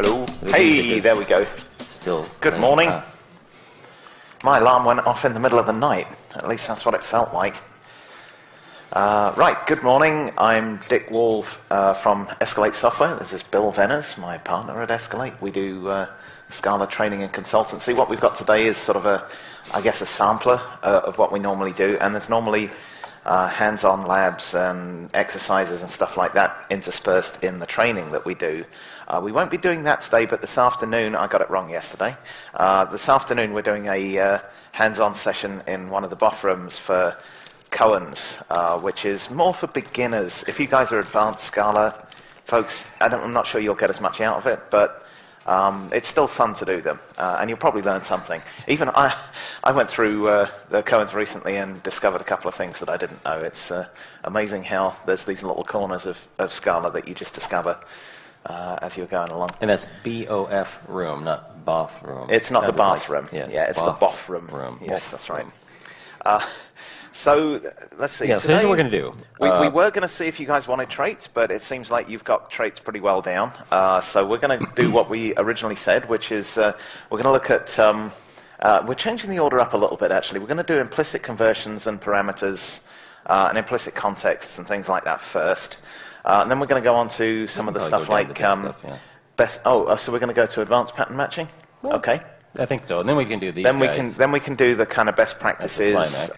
Hello. Hey, there we go. Still. Good morning. My alarm went off in the middle of the night. At least that's what it felt like. Right, good morning. I'm Dick Wall from Escalate Software. This is Bill Venners, my partner at Escalate. We do Scala training and consultancy. What we've got today is sort of I guess a sampler of what we normally do, and there's normally hands-on labs and exercises and stuff like that interspersed in the training that we do. We won't be doing that today, but this afternoon, I got it wrong yesterday, this afternoon we're doing a hands-on session in one of the BOF rooms for Cohen's, which is more for beginners. If you guys are advanced Scala folks, I'm not sure you'll get as much out of it, but it's still fun to do them, and you'll probably learn something. Even I went through the Cohen's recently and discovered a couple of things that I didn't know. It's amazing how there's these little corners of Scala that you just discover as you're going along. And that's B-O-F room, not BOF room. It's not the bath like, room. Yes, yeah, it's the BOF room. Yes, that's right. So let's see. Yeah, so here's what we're going to do. We were going to see if you guys wanted traits, but it seems like you've got traits pretty well down. So we're going to do what we originally said, which is we're going to look at, we're changing the order up a little bit, actually. We're going to do implicit conversions and parameters and implicit contexts and things like that first. And then we're going to go on to some of the stuff like best. Oh, so we're going to go to advanced pattern matching? Well, okay. I think so. And then we can do these Then we can do the kind of best practices,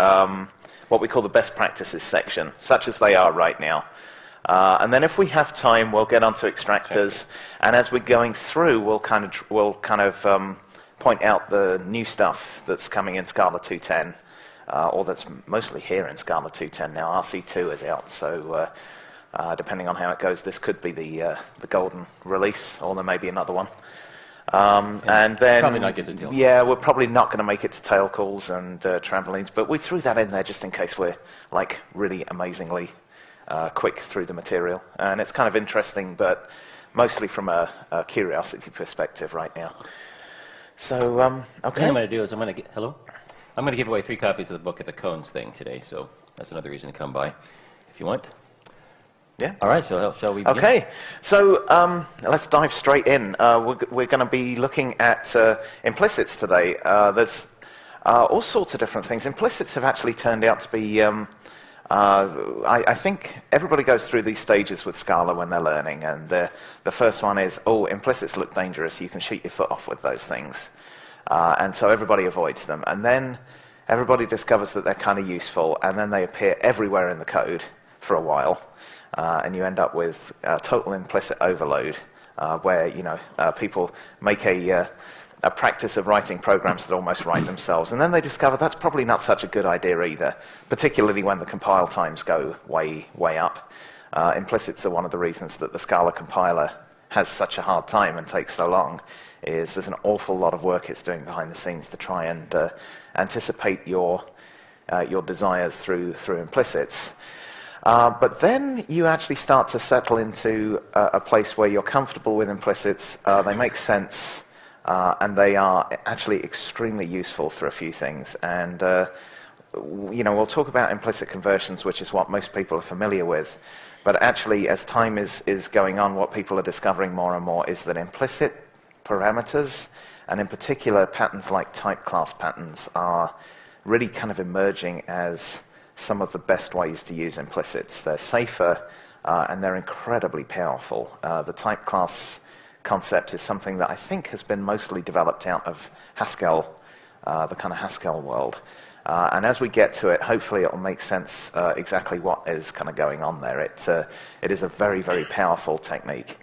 what we call the best practices section, such as they are right now. And then if we have time, we'll get onto extractors. And as we're going through, we'll kind of point out the new stuff that's coming in Scala 2.10, or that's mostly here in Scala 2.10 now. RC2 is out, so depending on how it goes, this could be the golden release, or there may be another one. And then, probably not get to tail calls. Yeah, we're probably not going to make it to tail calls and trampolines, but we threw that in there just in case we're like really amazingly quick through the material. And it's kind of interesting, but mostly from a curiosity perspective right now. So, okay. What I'm going to do is I'm going to give away 3 copies of the book at the Cones thing today, so that's another reason to come by if you want. Yeah. All right, so shall we begin? Okay, so let's dive straight in. We're going to be looking at implicits today. There's all sorts of different things. Implicits have actually turned out to be, I think everybody goes through these stages with Scala when they're learning, and the first one is, oh, implicits look dangerous, you can shoot your foot off with those things. And so everybody avoids them. And then everybody discovers that they're kind of useful, and then they appear everywhere in the code for a while. And you end up with total implicit overload, where people make a practice of writing programs that almost write themselves, and then they discover that's probably not such a good idea either, particularly when the compile times go way up. Implicits are one of the reasons that the Scala compiler has such a hard time and takes so long. Is there's an awful lot of work it's doing behind the scenes to try and anticipate your desires through implicits. But then you actually start to settle into a place where you're comfortable with implicits, they make sense, and they are actually extremely useful for a few things. And we'll talk about implicit conversions, which is what most people are familiar with. But actually, as time is going on, what people are discovering more and more is that implicit parameters, and in particular patterns like type class patterns, are really kind of emerging as some of the best ways to use implicits. They're safer, and they're incredibly powerful. The type class concept is something that I think has been mostly developed out of Haskell, the kind of Haskell world. And as we get to it, hopefully it will make sense exactly what is kind of going on there. It is a very, very powerful technique.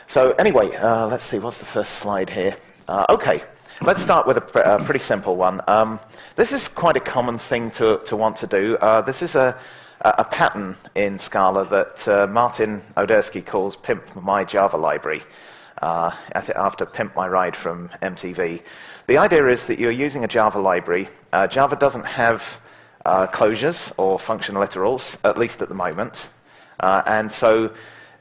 So anyway, let's see, what's the first slide here? Okay. Let's start with a pretty simple one. This is quite a common thing to want to do. This is a pattern in Scala that Martin Odersky calls Pimp My Java Library, after Pimp My Ride from MTV. The idea is that you're using a Java library. Java doesn't have closures or function literals, at least at the moment. And so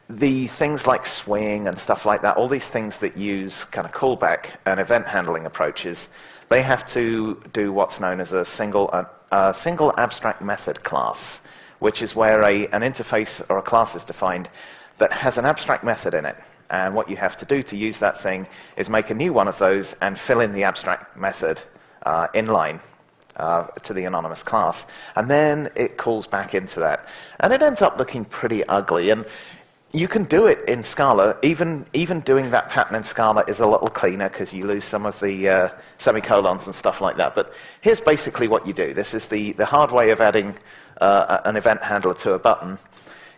the things like swing and stuff like that, all these things that use kind of callback and event handling approaches, they have to do what's known as a single abstract method class, which is where an interface or a class is defined that has an abstract method in it. And what you have to do to use that thing is make a new one of those and fill in the abstract method inline to the anonymous class. And then it calls back into that. And it ends up looking pretty ugly. And you can do it in Scala. Even doing that pattern in Scala is a little cleaner because you lose some of the semicolons and stuff like that. But here's basically what you do. This is the hard way of adding an event handler to a button.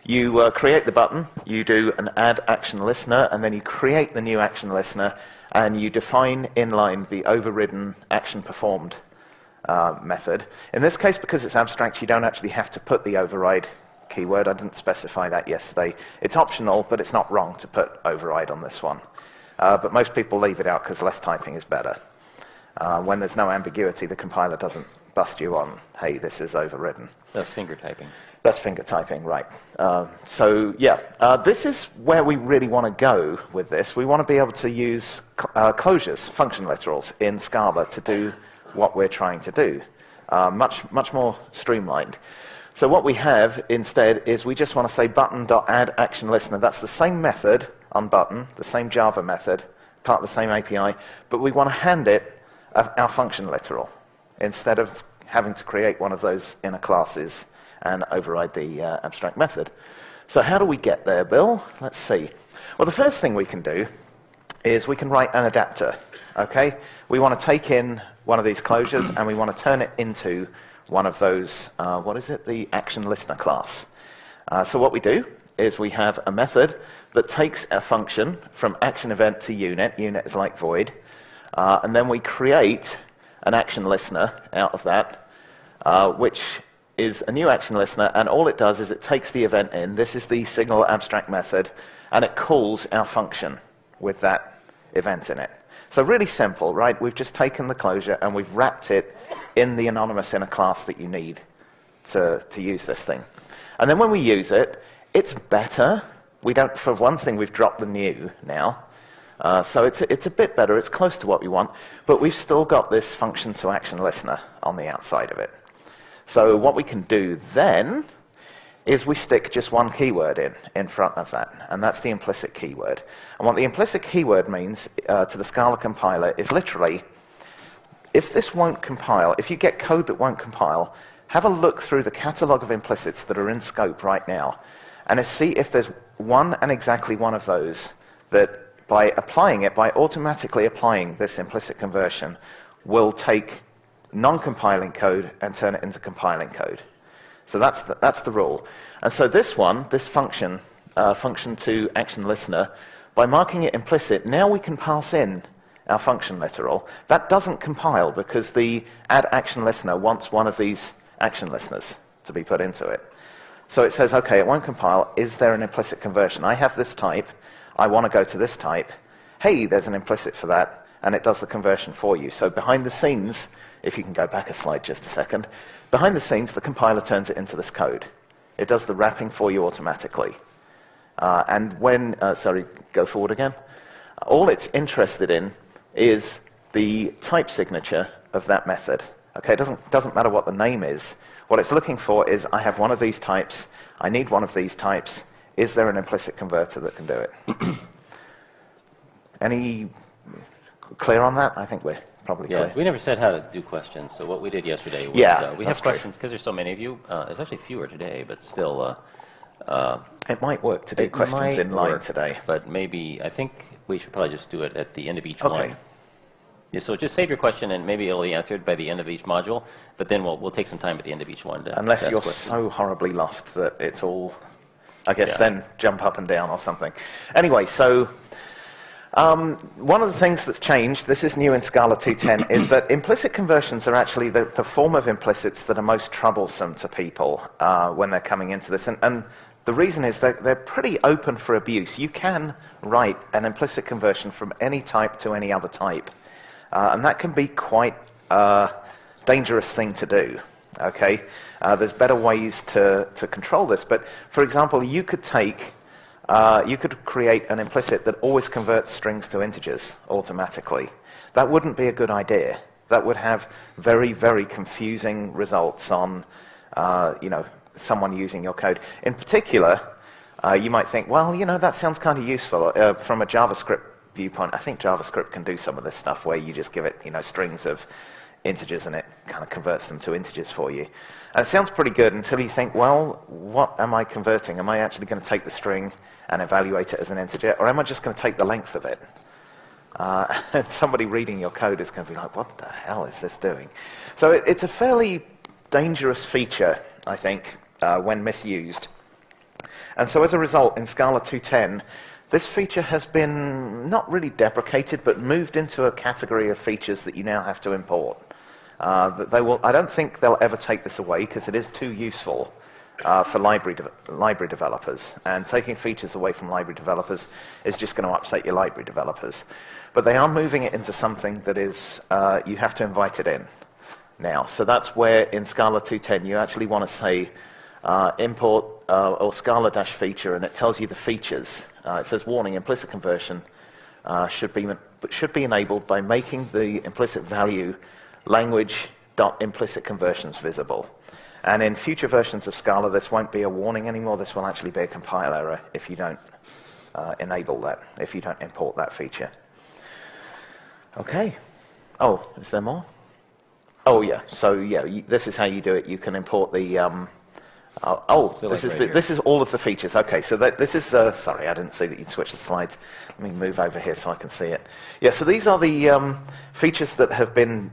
You create the button, you do an add action listener, and then you create the new action listener, and you define inline the overridden action performed method. In this case, because it's abstract, you don't actually have to put the override keyword. I didn't specify that yesterday. It's optional, but it's not wrong to put override on this one. But most people leave it out because less typing is better. When there's no ambiguity, the compiler doesn't bust you on, hey, this is overridden. That's finger typing. That's finger typing, right. So yeah, this is where we really want to go with this. We want to be able to use closures, function literals, in Scala to do what we're trying to do. Much more streamlined. So what we have instead is we just want to say button.addActionListener. That's the same method on button, the same Java method, part of the same API, but we want to hand it our function literal instead of having to create one of those inner classes and override the abstract method. So how do we get there, Bill? Let's see. Well, the first thing we can do is we can write an adapter. Okay? We want to take in one of these closures and we want to turn it into one of those, what is it? The action listener class. So what we do is we have a method that takes a function from action event to unit. Unit is like void. And then we create an action listener out of that, which is a new action listener, and all it does is it takes the event in. This is the signal abstract method, and it calls our function with that event in it. So really simple, right? We've just taken the closure and we've wrapped it in the anonymous inner class that you need to use this thing. And then when we use it, it's better. We don't, for one thing, we've dropped the new now. So it's a bit better. It's close to what we want, but we've still got this function to action listener on the outside of it. So what we can do then is we stick just one keyword in front of that, and that's the implicit keyword. And what the implicit keyword means to the Scala compiler is literally, if this won't compile, if you get code that won't compile, have a look through the catalog of implicits that are in scope right now, and see if there's one and exactly one of those that by automatically applying this implicit conversion, will take non-compiling code and turn it into compiling code. So that's the rule. And so this one, this function, function to action listener, by marking it implicit, now we can pass in our function literal. That doesn't compile because the add action listener wants one of these action listeners to be put into it. So it says, okay, it won't compile. Is there an implicit conversion? I have this type. I want to go to this type. Hey, there's an implicit for that, and it does the conversion for you. So behind the scenes, if you can go back a slide just a second, behind the scenes, the compiler turns it into this code. It does the wrapping for you automatically. And when, sorry, go forward again. All it's interested in is the type signature of that method. Okay, it doesn't matter what the name is. What it's looking for is, I have one of these types, I need one of these types, is there an implicit converter that can do it? Any clear on that? I think we're probably clear. We never said how to do questions, so what we did yesterday was we have questions, because there's so many of you. There's actually fewer today, but still... it might work to do questions in line today. But maybe, I think we should probably just do it at the end of each one. Yeah, so just save your question, and maybe it'll be answered by the end of each module, but then we'll take some time at the end of each one to Unless you're so horribly lost that it's all... I guess then jump up and down or something. Anyway, so one of the things that's changed, this is new in Scala 2.10, is that implicit conversions are actually the form of implicits that are most troublesome to people when they're coming into this. And the reason is that they're pretty open for abuse. You can write an implicit conversion from any type to any other type. And that can be quite a dangerous thing to do. Okay, there's better ways to control this, but for example, you could create an implicit that always converts strings to integers automatically. That wouldn't be a good idea. That would have very, very confusing results on, someone using your code. In particular, you might think, well, that sounds kind of useful. From a JavaScript viewpoint, I think JavaScript can do some of this stuff where you just give it, strings of integers and it kind of converts them to integers for you. And it sounds pretty good until you think, well, what am I converting? Am I actually going to take the string and evaluate it as an integer, or am I just going to take the length of it? And somebody reading your code is going to be like, what the hell is this doing? So it's a fairly dangerous feature, I think, when misused. And so as a result, in Scala 2.10, this feature has been not really deprecated, but moved into a category of features that you now have to import. I don't think they'll ever take this away, because it is too useful for library developers. And taking features away from library developers is just going to upset your library developers. But they are moving it into something that is, you have to invite it in now. So that's where in Scala 2.10 you actually want to say import or Scala-feature, and it tells you the features. It says, warning, implicit conversion should be enabled by making the implicit value language.implicit conversions visible. And in future versions of Scala, this won't be a warning anymore. This will actually be a compile error if you don't enable that, if you don't import that feature. Okay. Oh, is there more? Oh, yeah. So, yeah, this is how you do it. You can import the... this is all of the features. Okay, so this is... sorry, I didn't see that you'd switched the slides. Let me move over here so I can see it. Yeah, so these are the features that have been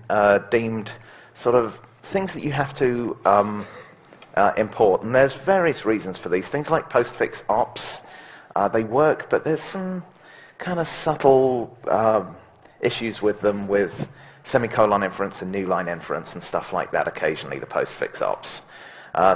deemed sort of things that you have to import. And there's various reasons for these. Things like postfix ops, they work, but there's some kind of subtle issues with them, with semicolon inference and new line inference and stuff like that occasionally, the postfix ops.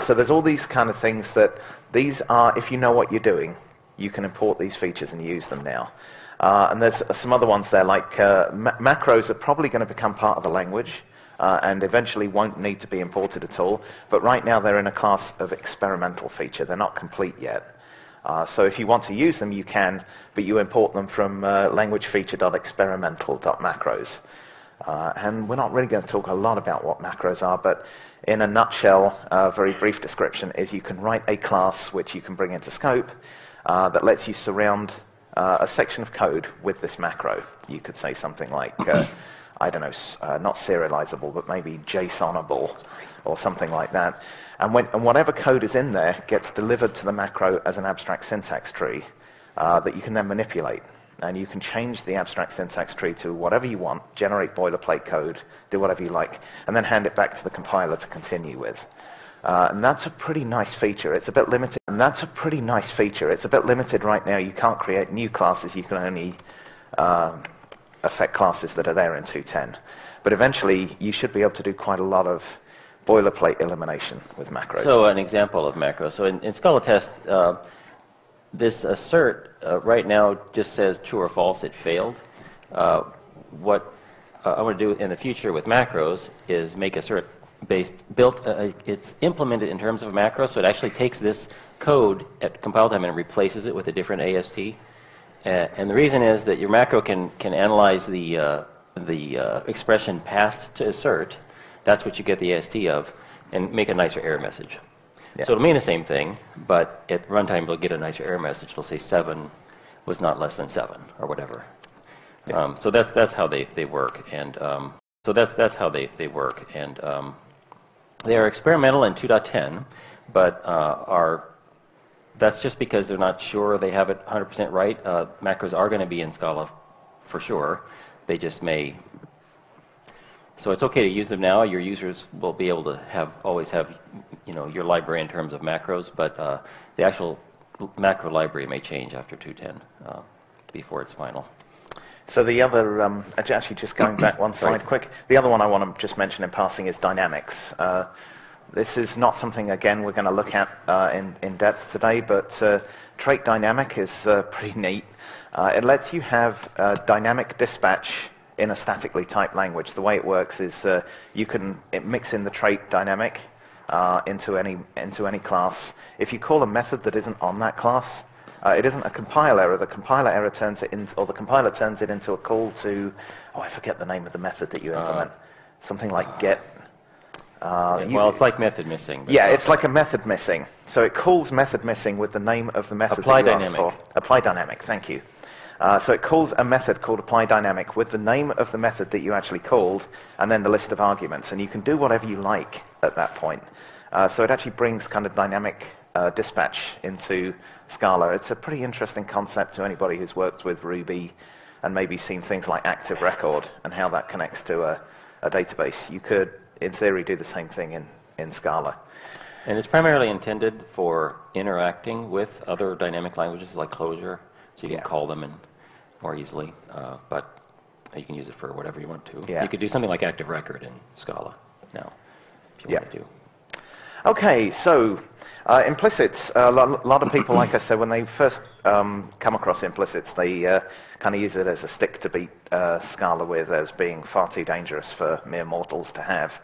So there's all these kind of things that these are, if you know what you're doing, you can import these features and use them now. And there's some other ones there, like macros are probably going to become part of the language and eventually won't need to be imported at all. But right now they're in a class of experimental feature. They're not complete yet. So if you want to use them, you can, but you import them from languagefeature.experimental.macros. And we're not really going to talk a lot about what macros are, but in a nutshell, a very brief description is you can write a class which you can bring into scope that lets you surround a section of code with this macro. You could say something like, I don't know, not serializable, but maybe JSONable or something like that. And whatever code is in there gets delivered to the macro as an abstract syntax tree that you can then manipulate. And you can change the abstract syntax tree to whatever you want, generate boilerplate code, do whatever you like, and then hand it back to the compiler to continue with. And that's a pretty nice feature. It's a bit limited. And that's a pretty nice feature. It's a bit limited right now. You can't create new classes. You can only affect classes that are there in 2.10. But eventually, you should be able to do quite a lot of boilerplate elimination with macros. So an example of macros. So in Scala test, this assert right now just says true or false, it failed. What I want to do in the future with macros is make assert built, it's implemented in terms of a macro, so it actually takes this code at compile time and replaces it with a different AST. And the reason is that your macro can analyze the expression passed to assert, that's what you get the AST of, and make a nicer error message. Yeah. So it'll mean the same thing, but at runtime you'll get a nicer error message. It'll say 7 was not less than 7 or whatever. Yeah. So that's how they work, and that's how they work, and they are experimental in 2.10, but that's just because they're not sure they have it 100% right. Macros are going to be in Scala for sure. They just may. So it's okay to use them now. Your users will be able to always have your library in terms of macros, but the actual macro library may change after 2.10 before it's final. So the other, actually just going back one slide quick, the other one I want to just mention in passing is dynamics. This is not something, again, we're going to look at in depth today, but trait dynamic is pretty neat. It lets you have dynamic dispatch in a statically typed language. The way it works is you can mix in the trait dynamic into any class. If you call a method that isn't on that class, it isn't a compile error. The compiler error turns it into, or the compiler turns it into a call to, I forget the name of the method that you implement. Something like get. Well, it's like method missing. Yeah, it's like a method missing. So it calls method missing with the name of the method Apply that you asked dynamic. for. Apply dynamic, thank you. So it calls a method called apply dynamic with the name of the method that you actually called and then the list of arguments. And you can do whatever you like at that point. So it actually brings kind of dynamic dispatch into Scala. It's a pretty interesting concept to anybody who's worked with Ruby and maybe seen things like active record and how that connects to a database. You could, in theory, do the same thing in Scala. And it's primarily intended for interacting with other dynamic languages like Clojure, so you can call them in more easily, but you can use it for whatever you want to. Yeah. You could do something like active record in Scala now, if you want to do. Okay, so implicits, a lot of people, like I said, when they first come across implicits, they kind of use it as a stick to beat Scala with as being far too dangerous for mere mortals to have.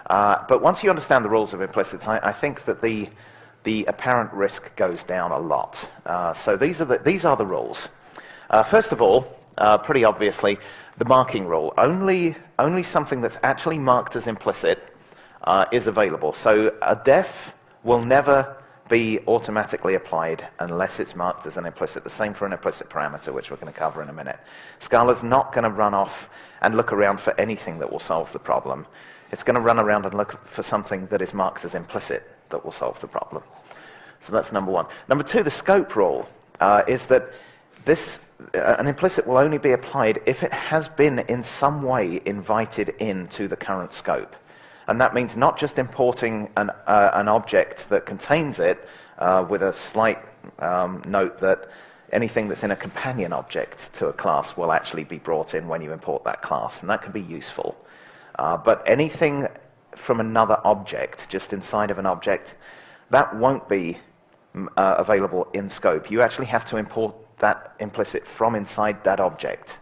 But once you understand the rules of implicits, I think that the apparent risk goes down a lot. So these are the rules. First of all, pretty obviously, the marking rule. Only something that's actually marked as implicit is available. So a def will never be automatically applied unless it's marked as an implicit. The same for an implicit parameter, which we're going to cover in a minute. Scala's not going to run off and look around for anything that will solve the problem. It's going to run around and look for something that is marked as implicit that will solve the problem. So that's number one. Number two, the scope rule is that an implicit will only be applied if it has been in some way invited into the current scope. And that means not just importing an object that contains it with a slight note that anything that's in a companion object to a class will actually be brought in when you import that class, and that can be useful. But anything from another object, just inside of an object, that won't be available in scope. You actually have to import that implicit from inside that object.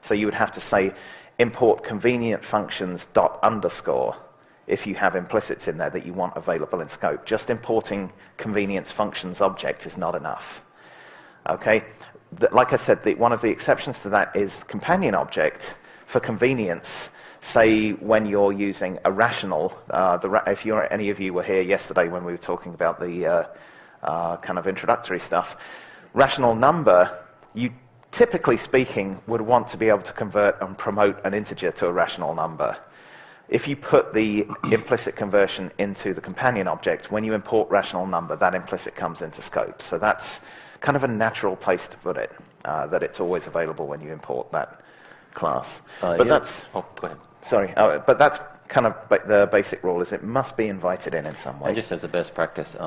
So you would have to say import convenient functions dot underscore if you have implicits in there that you want available in scope. Just importing convenience functions object is not enough. Okay? Like I said, one of the exceptions to that is companion object for convenience. Say when you're using a rational, if any of you were here yesterday when we were talking about the kind of introductory stuff, rational number, you typically speaking would want to be able to convert and promote an integer to a rational number. If you put the implicit conversion into the companion object, when you import rational number, that implicit comes into scope. So that's kind of a natural place to put it, that it's always available when you import that class. But that's... Oh, go ahead. Sorry, but that's kind of the basic rule, is it must be invited in some way. And just as a best practice,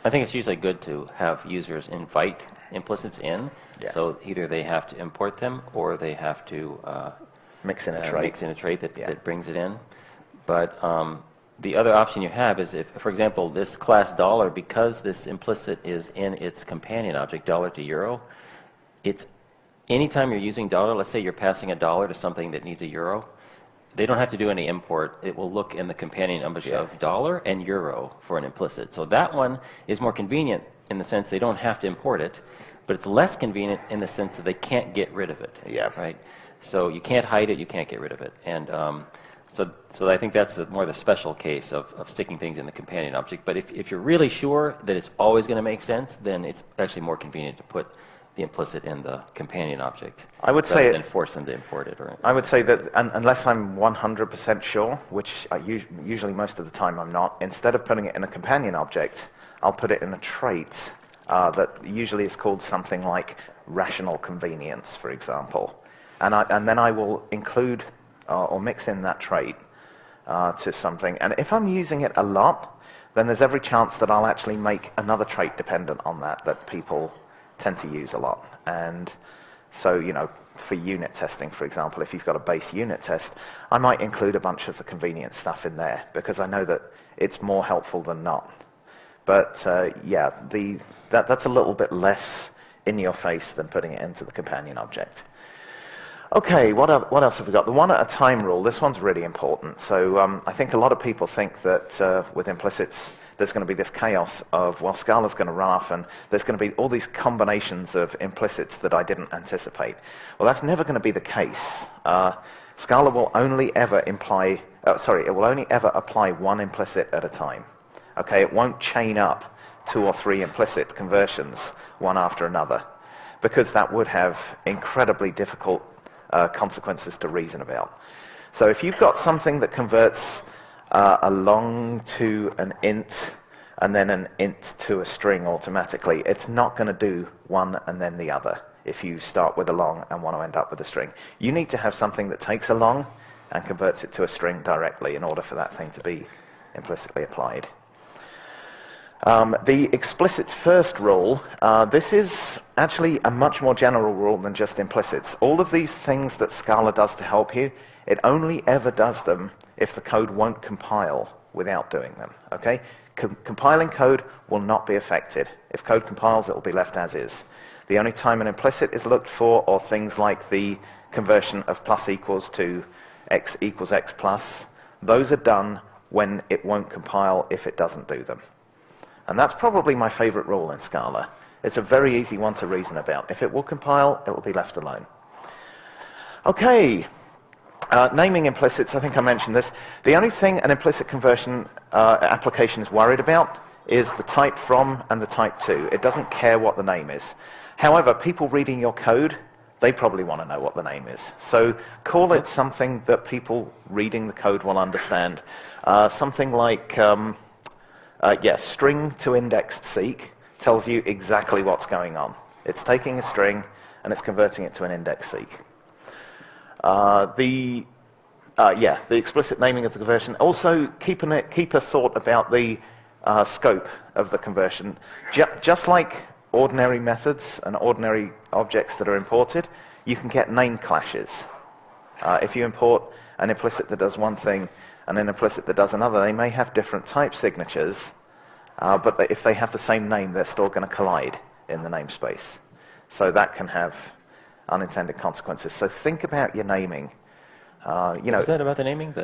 I think it's usually good to have users invite implicits in. Yeah. So either they have to import them or they have to mix in a trait that brings it in. But the other option you have is if, for example, this class dollar, because this implicit is in its companion object, dollar to euro, it's anytime you're using dollar, let's say you're passing a dollar to something that needs a euro, they don't have to do any import. It will look in the companion object of dollar and euro for an implicit. So that one is more convenient in the sense they don't have to import it, but it's less convenient in the sense that they can't get rid of it. Yeah. Right? So you can't hide it, you can't get rid of it. And so I think that's more the special case of sticking things in the companion object. But if you're really sure that it's always going to make sense, then it's actually more convenient to put the implicit in the companion object. I would say than force them to import it. I would say that unless I'm 100% sure, which usually most of the time I'm not, instead of putting it in a companion object, I'll put it in a trait that usually is called something like rational convenience, for example. And then I will include or mix in that trait to something. And if I'm using it a lot, then there's every chance that I'll actually make another trait dependent on that people tend to use a lot. And so, for unit testing, for example, if you've got a base unit test, I might include a bunch of the convenience stuff in there because I know that it's more helpful than not. But that's a little bit less in your face than putting it into the companion object. Okay, what else have we got? The one at a time rule. This one's really important. So I think a lot of people think that with implicits, there's going to be this chaos of, well, Scala's going to run off and there's going to be all these combinations of implicits that I didn't anticipate. Well, that's never going to be the case. Scala will only ever it will only ever apply one implicit at a time. Okay, it won't chain up 2 or 3 implicit conversions one after another, because that would have incredibly difficult consequences to reason about. So if you've got something that converts a long to an int and then an int to a string automatically, it's not going to do one and then the other if you start with a long and want to end up with a string. You need to have something that takes a long and converts it to a string directly in order for that thing to be implicitly applied. The explicits first rule, this is actually a much more general rule than just implicits. All of these things that Scala does to help you, it only ever does them if the code won't compile without doing them. Okay? Compiling code will not be affected. If code compiles, it will be left as is. The only time an implicit is looked for are things like the conversion of plus equals to x equals x plus. Those are done when it won't compile if it doesn't do them. And that's probably my favorite rule in Scala. It's a very easy one to reason about. If it will compile, it will be left alone. Okay, naming implicits, I think I mentioned this. The only thing an implicit conversion application is worried about is the type from and the type to. It doesn't care what the name is. However, people reading your code, they probably want to know what the name is. So call it something that people reading the code will understand. Something like, string to indexed seek tells you exactly what's going on. It's taking a string and it's converting it to an index seek. The explicit naming of the conversion. Also, keep a thought about the scope of the conversion. Just like ordinary methods and ordinary objects that are imported, you can get name clashes. If you import an implicit that does one thing and an implicit that does another, they may have different type signatures, but if they have the same name, they're still going to collide in the namespace. So that can have unintended consequences. So think about your naming. Is that about the naming?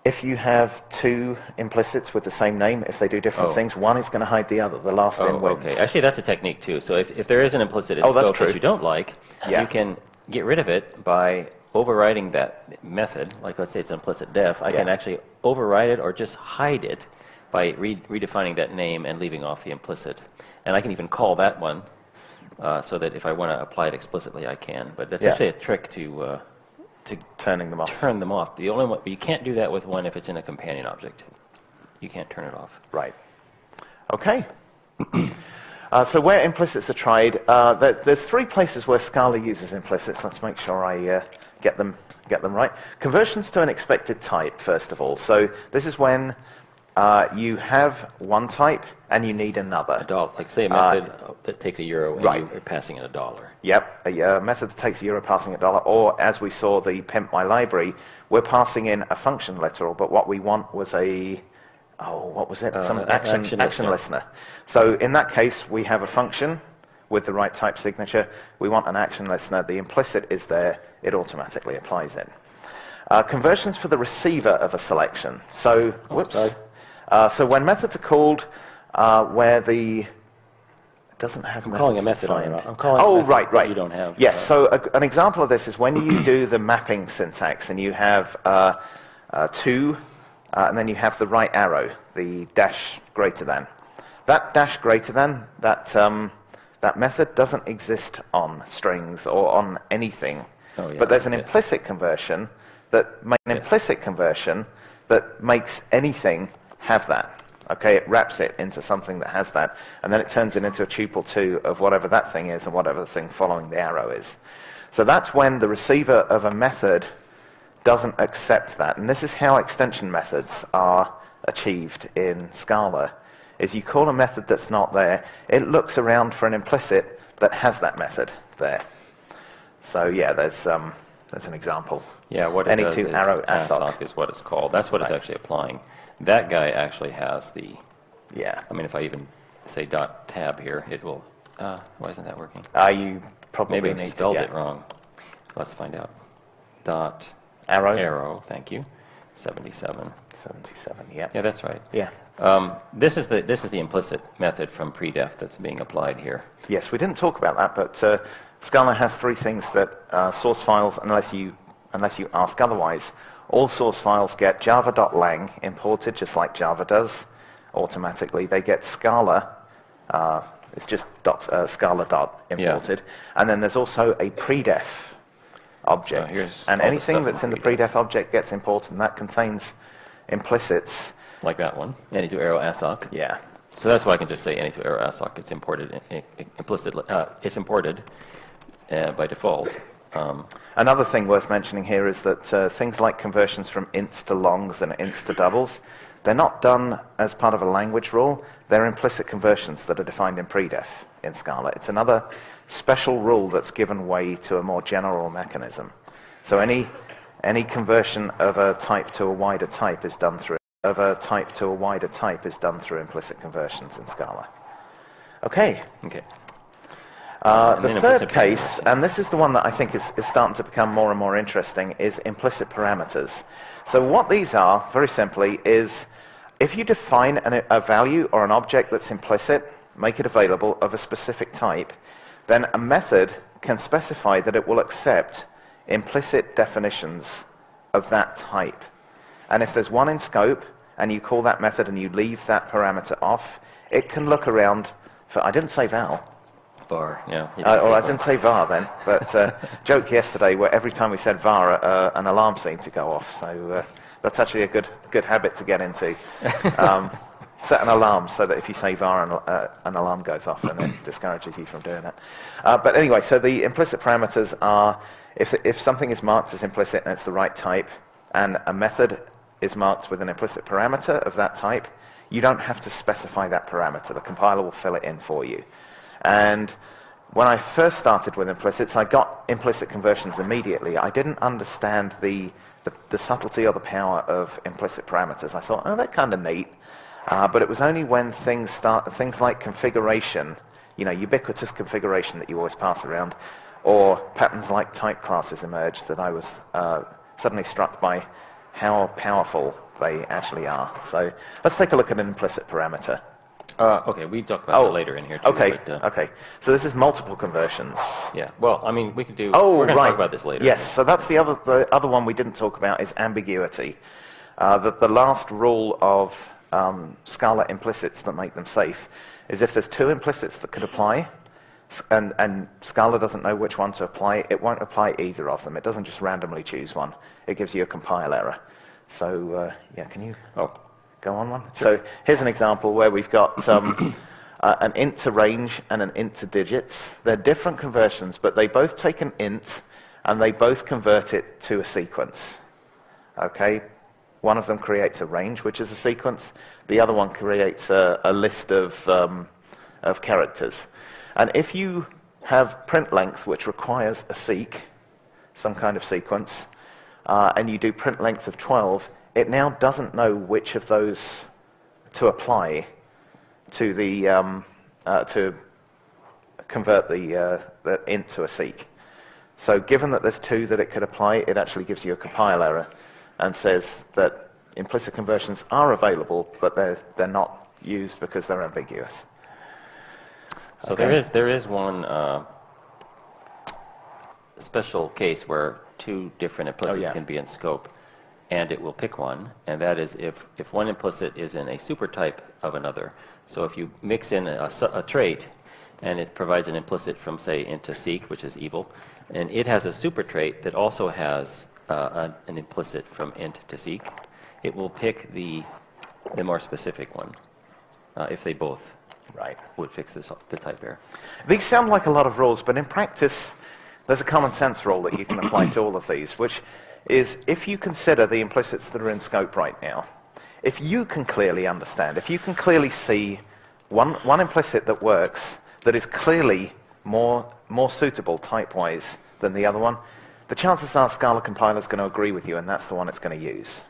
If you have 2 implicits with the same name, if they do different things, one is going to hide the other. The last in wins. Okay. Actually, that's a technique too. So if there is an implicit in scope that you don't like, you can get rid of it by overriding that method. Like let's say it's an implicit def. I can actually override it or just hide it by redefining that name and leaving off the implicit. And I can even call that one so that if I want to apply it explicitly, I can. But that's actually a trick to turning them off. Turn them off. The only one, you can't do that with one if it's in a companion object. You can't turn it off. Right. Okay. So where implicits are tried, there's 3 places where Scala uses implicits. Let's make sure I get them right. Conversions to an expected type, first of all. So this is when you have one type and you need another. A dollar, like say a method that takes a euro and you're passing in $1. Yep, a method that takes a euro passing $1, or as we saw the pimp my library, we're passing in a function literal, but what we want was some action listener. So in that case, we have a function with the right type signature. We want an action listener. The implicit is there. It automatically applies it. Conversions for the receiver of a selection. So, so when methods are called where the doesn't have I'm calling a method. I'm calling a method that you don't have. Yes, so an example of this is when you do the mapping syntax and you have to, and then you have the right arrow, the dash greater than. That dash greater than, that method doesn't exist on strings or on anything. But there's an implicit conversion that makes anything have that. Okay, it wraps it into something that has that, and then it turns it into a tuple 2 of whatever that thing is and whatever the thing following the arrow is. So that's when the receiver of a method doesn't accept that. And this is how extension methods are achieved in Scala, is you call a method that's not there, it looks around for an implicit that has that method there. So yeah, there's an example. Yeah, what it does is assoc is what it's called. That's what it's actually applying. That guy actually has the... Yeah. I mean, if I even say .tab here, it will... why isn't that working? You probably Maybe I spelled it wrong. Let's find out. Arrow, thank you. 77. 77, yeah. Yeah, that's right. Yeah. This is the implicit method from predef that's being applied here. Yes, we didn't talk about that, but Scala has 3 things that source files, unless you ask otherwise, all source files get java.lang imported, just like Java does automatically. They get Scala, it's just Scala imported. And then there's also a predef object. And anything that's in the predef object gets imported, and that contains implicits. Like that one, any2arrow assoc. Yeah. So that's why I can just say any2arrow assoc. It's imported implicitly. It's imported by default. Another thing worth mentioning here is that things like conversions from ints to longs and ints to doubles, they're not done as part of a language rule. They're implicit conversions that are defined in predef in Scala. It's another special rule that's given way to a more general mechanism. So any conversion of a type to a wider type is done through implicit conversions in Scala. Okay. Okay. The third case, and this is the one that I think is starting to become more and more interesting, is implicit parameters. So what these are, very simply, is if you define a value or an object that's implicit, make it available of a specific type, then a method can specify that it will accept implicit definitions of that type. And if there's one in scope, and you call that method and you leave that parameter off, it can look around for, I didn't say val. Var, yeah. I didn't say var then, but joke yesterday where every time we said var, an alarm seemed to go off. So that's actually a good habit to get into. Set an alarm so that if you say var, an alarm goes off and it discourages you from doing it. But anyway, so the implicit parameters are, if something is marked as implicit and it's the right type, and a method is marked with an implicit parameter of that type, you don't have to specify that parameter. The compiler will fill it in for you. And when I first started with implicits, I got implicit conversions immediately. I didn't understand the subtlety or the power of implicit parameters. I thought, oh, they're kind of neat. But it was only when things like configuration, ubiquitous configuration that you always pass around, or patterns like type classes emerged, that I was suddenly struck by how powerful they actually are. So let's take a look at an implicit parameter. Okay, we talk about that later in here too. Okay, okay. So this is multiple conversions. Yeah. Well, I mean, we could do. Oh, we're going to right. talk about this later. Yes. So that's the other one we didn't talk about is ambiguity. The last rule of Scala implicits that make them safe is if there's two implicits that could apply, and Scala doesn't know which one to apply, it won't apply either of them. It doesn't just randomly choose one. It gives you a compile error. So yeah, can you go on one? Sure. So here's an example where we've got an int to range and an int to digits. They're different conversions, but they both take an int and they both convert it to a sequence. Okay? One of them creates a range, which is a sequence. The other one creates a list of characters. And if you have print length, which requires a seq, some kind of sequence, and you do print length of 12, it now doesn't know which of those to apply to the to convert the int to a seq. So given that there's two that it could apply, it actually gives you a compile error and says that implicit conversions are available, but they're not used because they're ambiguous. So there is one special case where two different implicits can be in scope, and it will pick one, and that is if one implicit is in a supertype of another. So if you mix in a trait, and it provides an implicit from, say, int to seq, which is evil, and it has a super trait that also has an implicit from int to seq, it will pick the more specific one if they both would fix the type error. These sound like a lot of rules, but in practice, there's a common sense rule that you can apply to all of these, which is if you consider the implicits that are in scope right now, if you can clearly understand, if you can clearly see one implicit that works, that is clearly more suitable type-wise than the other one, the chances are Scala compiler is going to agree with you, and that's the one it's going to use.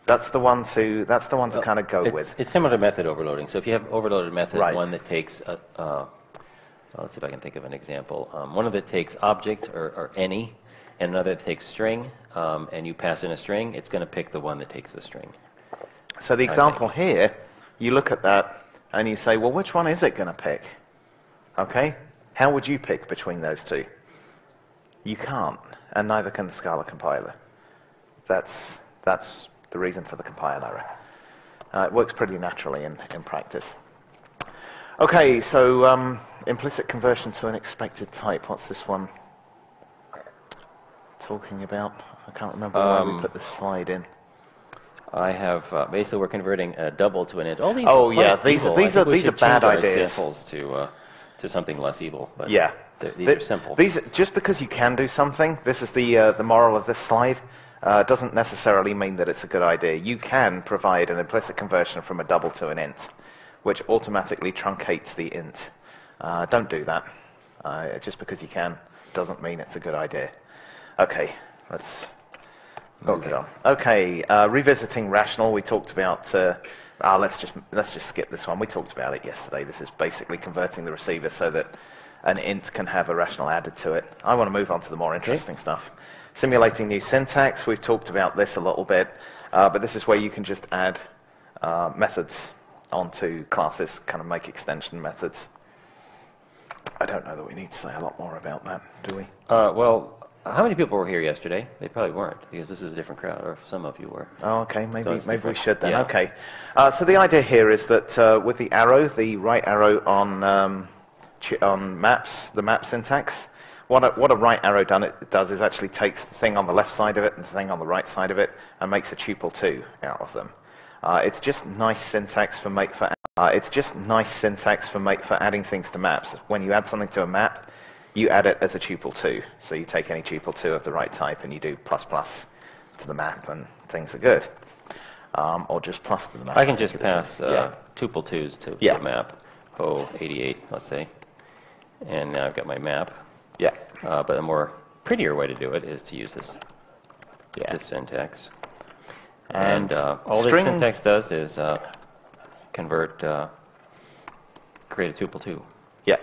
That's the one to kind of go with. It's similar to method overloading. So if you have overloaded method, one that takes let's see if I can think of an example. One of it takes object or any, and another that takes string, and you pass in a string, it's going to pick the one that takes the string. So the example here, you look at that and you say, well, which one is it going to pick? Okay? How would you pick between those two? You can't, and neither can the Scala compiler. that's the reason for the compile error. It works pretty naturally in practice. Okay, so implicit conversion to an expected type. What's this one talking about? I can't remember why we put this slide in. I have basically we're converting a double to an int. All these these are bad ideas. Examples to something less evil. But yeah, these are simple. Just because you can do something, this is the moral of this slide. Doesn't necessarily mean that it's a good idea. You can provide an implicit conversion from a double to an int, which automatically truncates the int. Don't do that. Just because you can doesn't mean it's a good idea. Okay, let's move it on. Okay, revisiting rational. We talked about. Let's just skip this one. We talked about it yesterday. This is basically converting the receiver so that an int can have a rational added to it. I want to move on to the more interesting stuff. Simulating new syntax. We've talked about this a little bit, but this is where you can just add methods onto classes, kind of make extension methods. I don't know that we need to say a lot more about that, do we? Well, how many people were here yesterday? They probably weren't, because this is a different crowd, or some of you were. Oh, okay, maybe we should then. Yeah. Okay. So the idea here is that with the arrow, the right arrow on maps, the map syntax, what a right arrow does is actually takes the thing on the left side of it and the thing on the right side of it and makes a tuple 2 out of them. It's just nice syntax for adding things to maps. When you add something to a map, you add it as a tuple 2. So you take any tuple 2 of the right type and you do ++ to the map and things are good. Or just plus to the map. I can just pass tuple 2s to the map. 88, let's say. And now I've got my map. Yeah. But a more prettier way to do it is to use this syntax. And all this syntax does is convert, create a tuple 2. Yeah.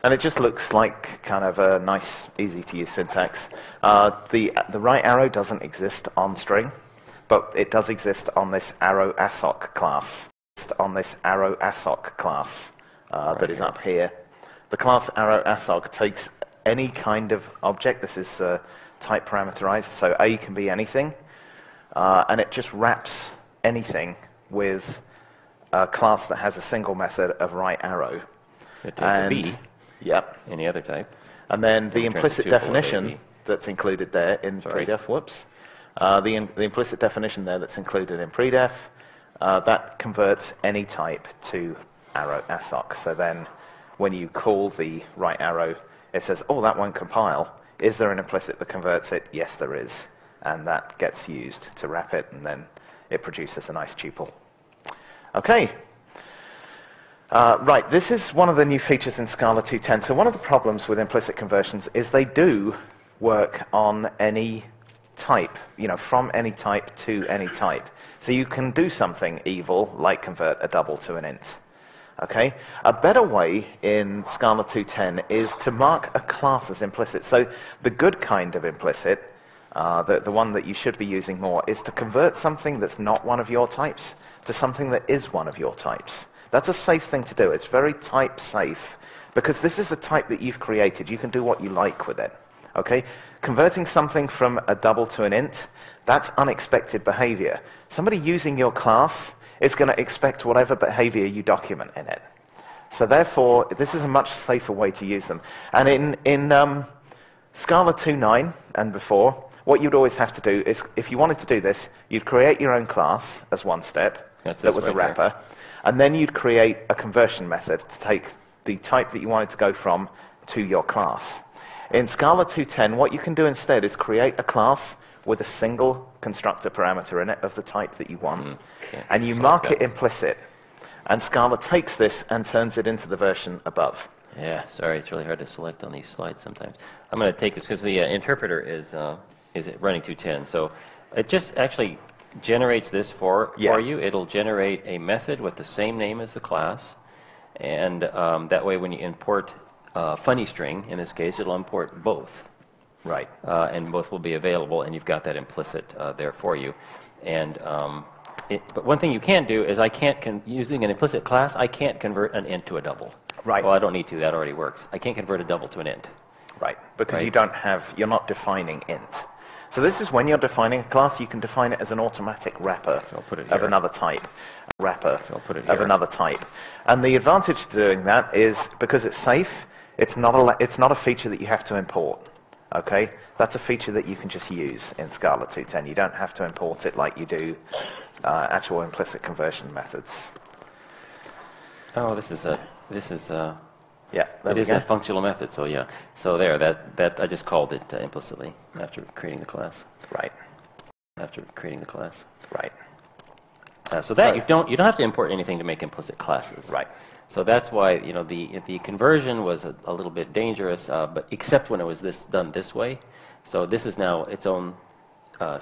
And it just looks like kind of a nice, easy-to-use syntax. The right arrow doesn't exist on string, but it does exist on this arrow assoc class. That is up here. The class arrow assoc takes any kind of object. This is type parameterized, so A can be anything. And it just wraps anything with a class that has a single method of right arrow. It takes a B. Yep. Any other type. And then the implicit definition that's included there in predef, the implicit definition there that's included in predef, that converts any type to arrow assoc. So then when you call the right arrow, it says, oh, that won't compile. Is there an implicit that converts it? Yes, there is. And that gets used to wrap it, and then it produces a nice tuple. Okay. Right, this is one of the new features in Scala 2.10. So one of the problems with implicit conversions is they do work on any type, from any type to any type. So you can do something evil, like convert a double to an int. Okay? A better way in Scala 2.10 is to mark a class as implicit. So the good kind of implicit, the one that you should be using more, is to convert something that's not one of your types to something that is one of your types. That's a safe thing to do. It's very type safe, because this is a type that you've created. You can do what you like with it. Okay? Converting something from a double to an int, that's unexpected behavior. Somebody using your class is going to expect whatever behavior you document in it. So therefore, this is a much safer way to use them. And in Scala 2.9 and before, what you'd always have to do is, if you wanted to do this, you'd create your own class as one step. That was a wrapper. And then you'd create a conversion method to take the type that you wanted to go from to your class. In Scala 2.10, what you can do instead is create a class with a single constructor parameter in it of the type that you want. And you mark it implicit. And Scala takes this and turns it into the version above. Yeah, sorry, it's really hard to select on these slides sometimes. I'm going to take this because the interpreter is running 2.10. So it just actually generates this for you. It'll generate a method with the same name as the class. And that way when you import funny string, in this case, it'll import both. Right. And both will be available, and you've got that implicit there for you. And but one thing you can't do is using an implicit class, I can't convert an int to a double. Right. Well, I don't need to. That already works. I can't convert a double to an int. Right. Because you're not defining int. So this is when you're defining a class, you can define it as an automatic wrapper of another type. Wrapper of another type. And the advantage to doing that is because it's safe, it's not a feature that you have to import. Okay? That's a feature that you can just use in Scala 2.10. You don't have to import it like you do actual implicit conversion methods. Oh, this is yeah, it is a functional method, so yeah. So there, that I just called it implicitly after creating the class. Right. After creating the class. Right. So that you don't have to import anything to make implicit classes. Right. So that's why the conversion was a little bit dangerous, but except when it was done this way. So this is now its own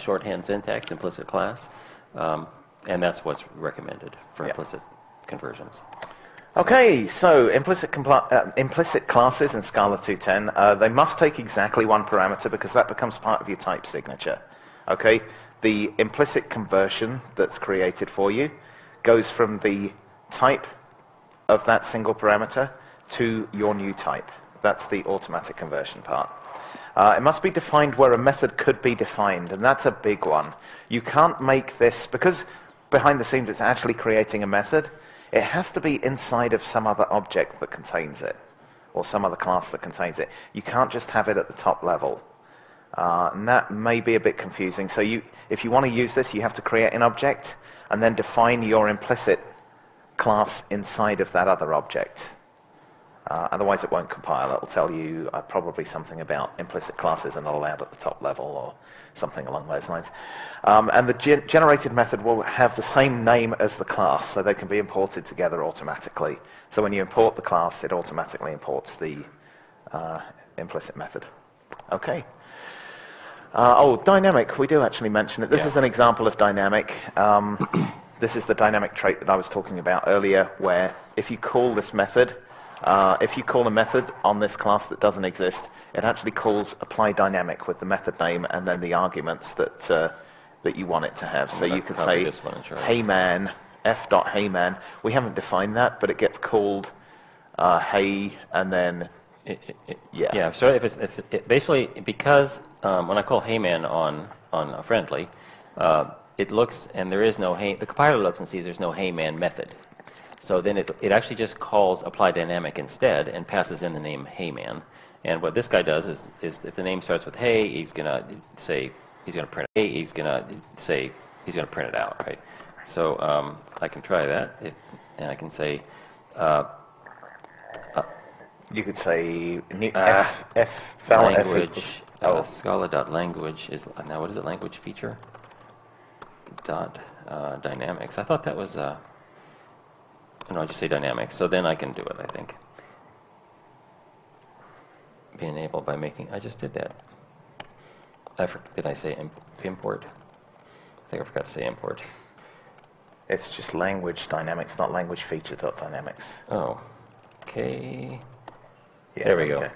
shorthand syntax, implicit class, and that's what's recommended for implicit conversions. Okay, so implicit classes in Scala 2.10, they must take exactly one parameter because that becomes part of your type signature. Okay, the implicit conversion that's created for you goes from the type of that single parameter to your new type. That's the automatic conversion part. It must be defined where a method could be defined, and that's a big one. You can't make this, because behind the scenes it's actually creating a method, it has to be inside of some other object that contains it, or some other class that contains it. You can't just have it at the top level. And that may be a bit confusing. So if you want to use this, you have to create an object, and then define your implicit class inside of that other object. Otherwise it won't compile. It will tell you probably something about implicit classes are not allowed at the top level, or something along those lines. And the generated method will have the same name as the class, so they can be imported together automatically. So when you import the class, it automatically imports the implicit method. Okay. Dynamic. We do actually mention it. This is an example of dynamic. This is the dynamic trait that I was talking about earlier, where if you call this method, if you call a method on this class that doesn't exist, it actually calls apply dynamic with the method name and then the arguments that you want it to have. So you could say heyman, f.heyman. We haven't defined that, but it gets called hey, and then yeah. So basically because when I call heyman on a friendly, it looks and there is no the compiler looks and sees there's no heyman method. So then it actually just calls apply dynamic instead and passes in the name heyman. And what this guy does is if the name starts with hey, he's gonna say he's gonna print hey, he's gonna say he's gonna print it out, right? So I can try that, and I can say you could say language Scala.language is now what is it? Language feature dynamics. I thought that was no, I just say dynamics. So then I can do it. I think be enabled by making. I just did that. Did I say import? I think I forgot to say import. It's just language dynamics, not language feature.dynamics. Oh, okay. Yeah, there we go.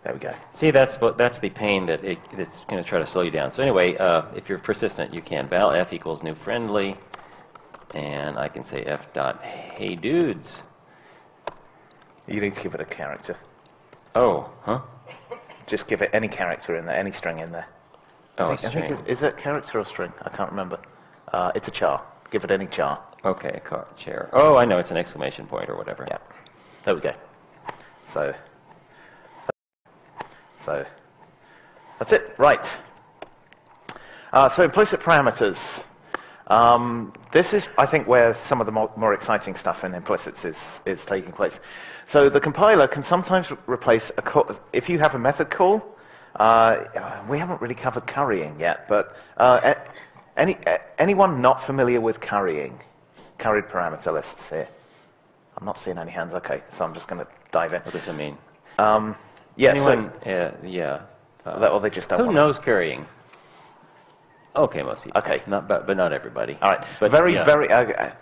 There we go. See, that's the pain that it's going to try to slow you down. So anyway, if you're persistent, you can val f equals new friendly, and I can say f dot hey dudes. You need to give it a character. Oh, huh? Just give it any character in there, any string in there. Oh, I think is it character or string? I can't remember. It's a char. Give it any char. Okay, char. Oh, I know, it's an exclamation point or whatever. Yeah. There we go. So that's it. Right. So implicit parameters. This is, I think, where some of the more exciting stuff in implicits is taking place. So the compiler can sometimes replace a call. If you have a method call, we haven't really covered currying yet, but anyone not familiar with curried parameter lists here? I'm not seeing any hands. Okay, so I'm just going to dive in. What does it mean? Yeah. Anyone, or they just don't. Who knows currying? Okay, most people. Okay, but not everybody. All right, but very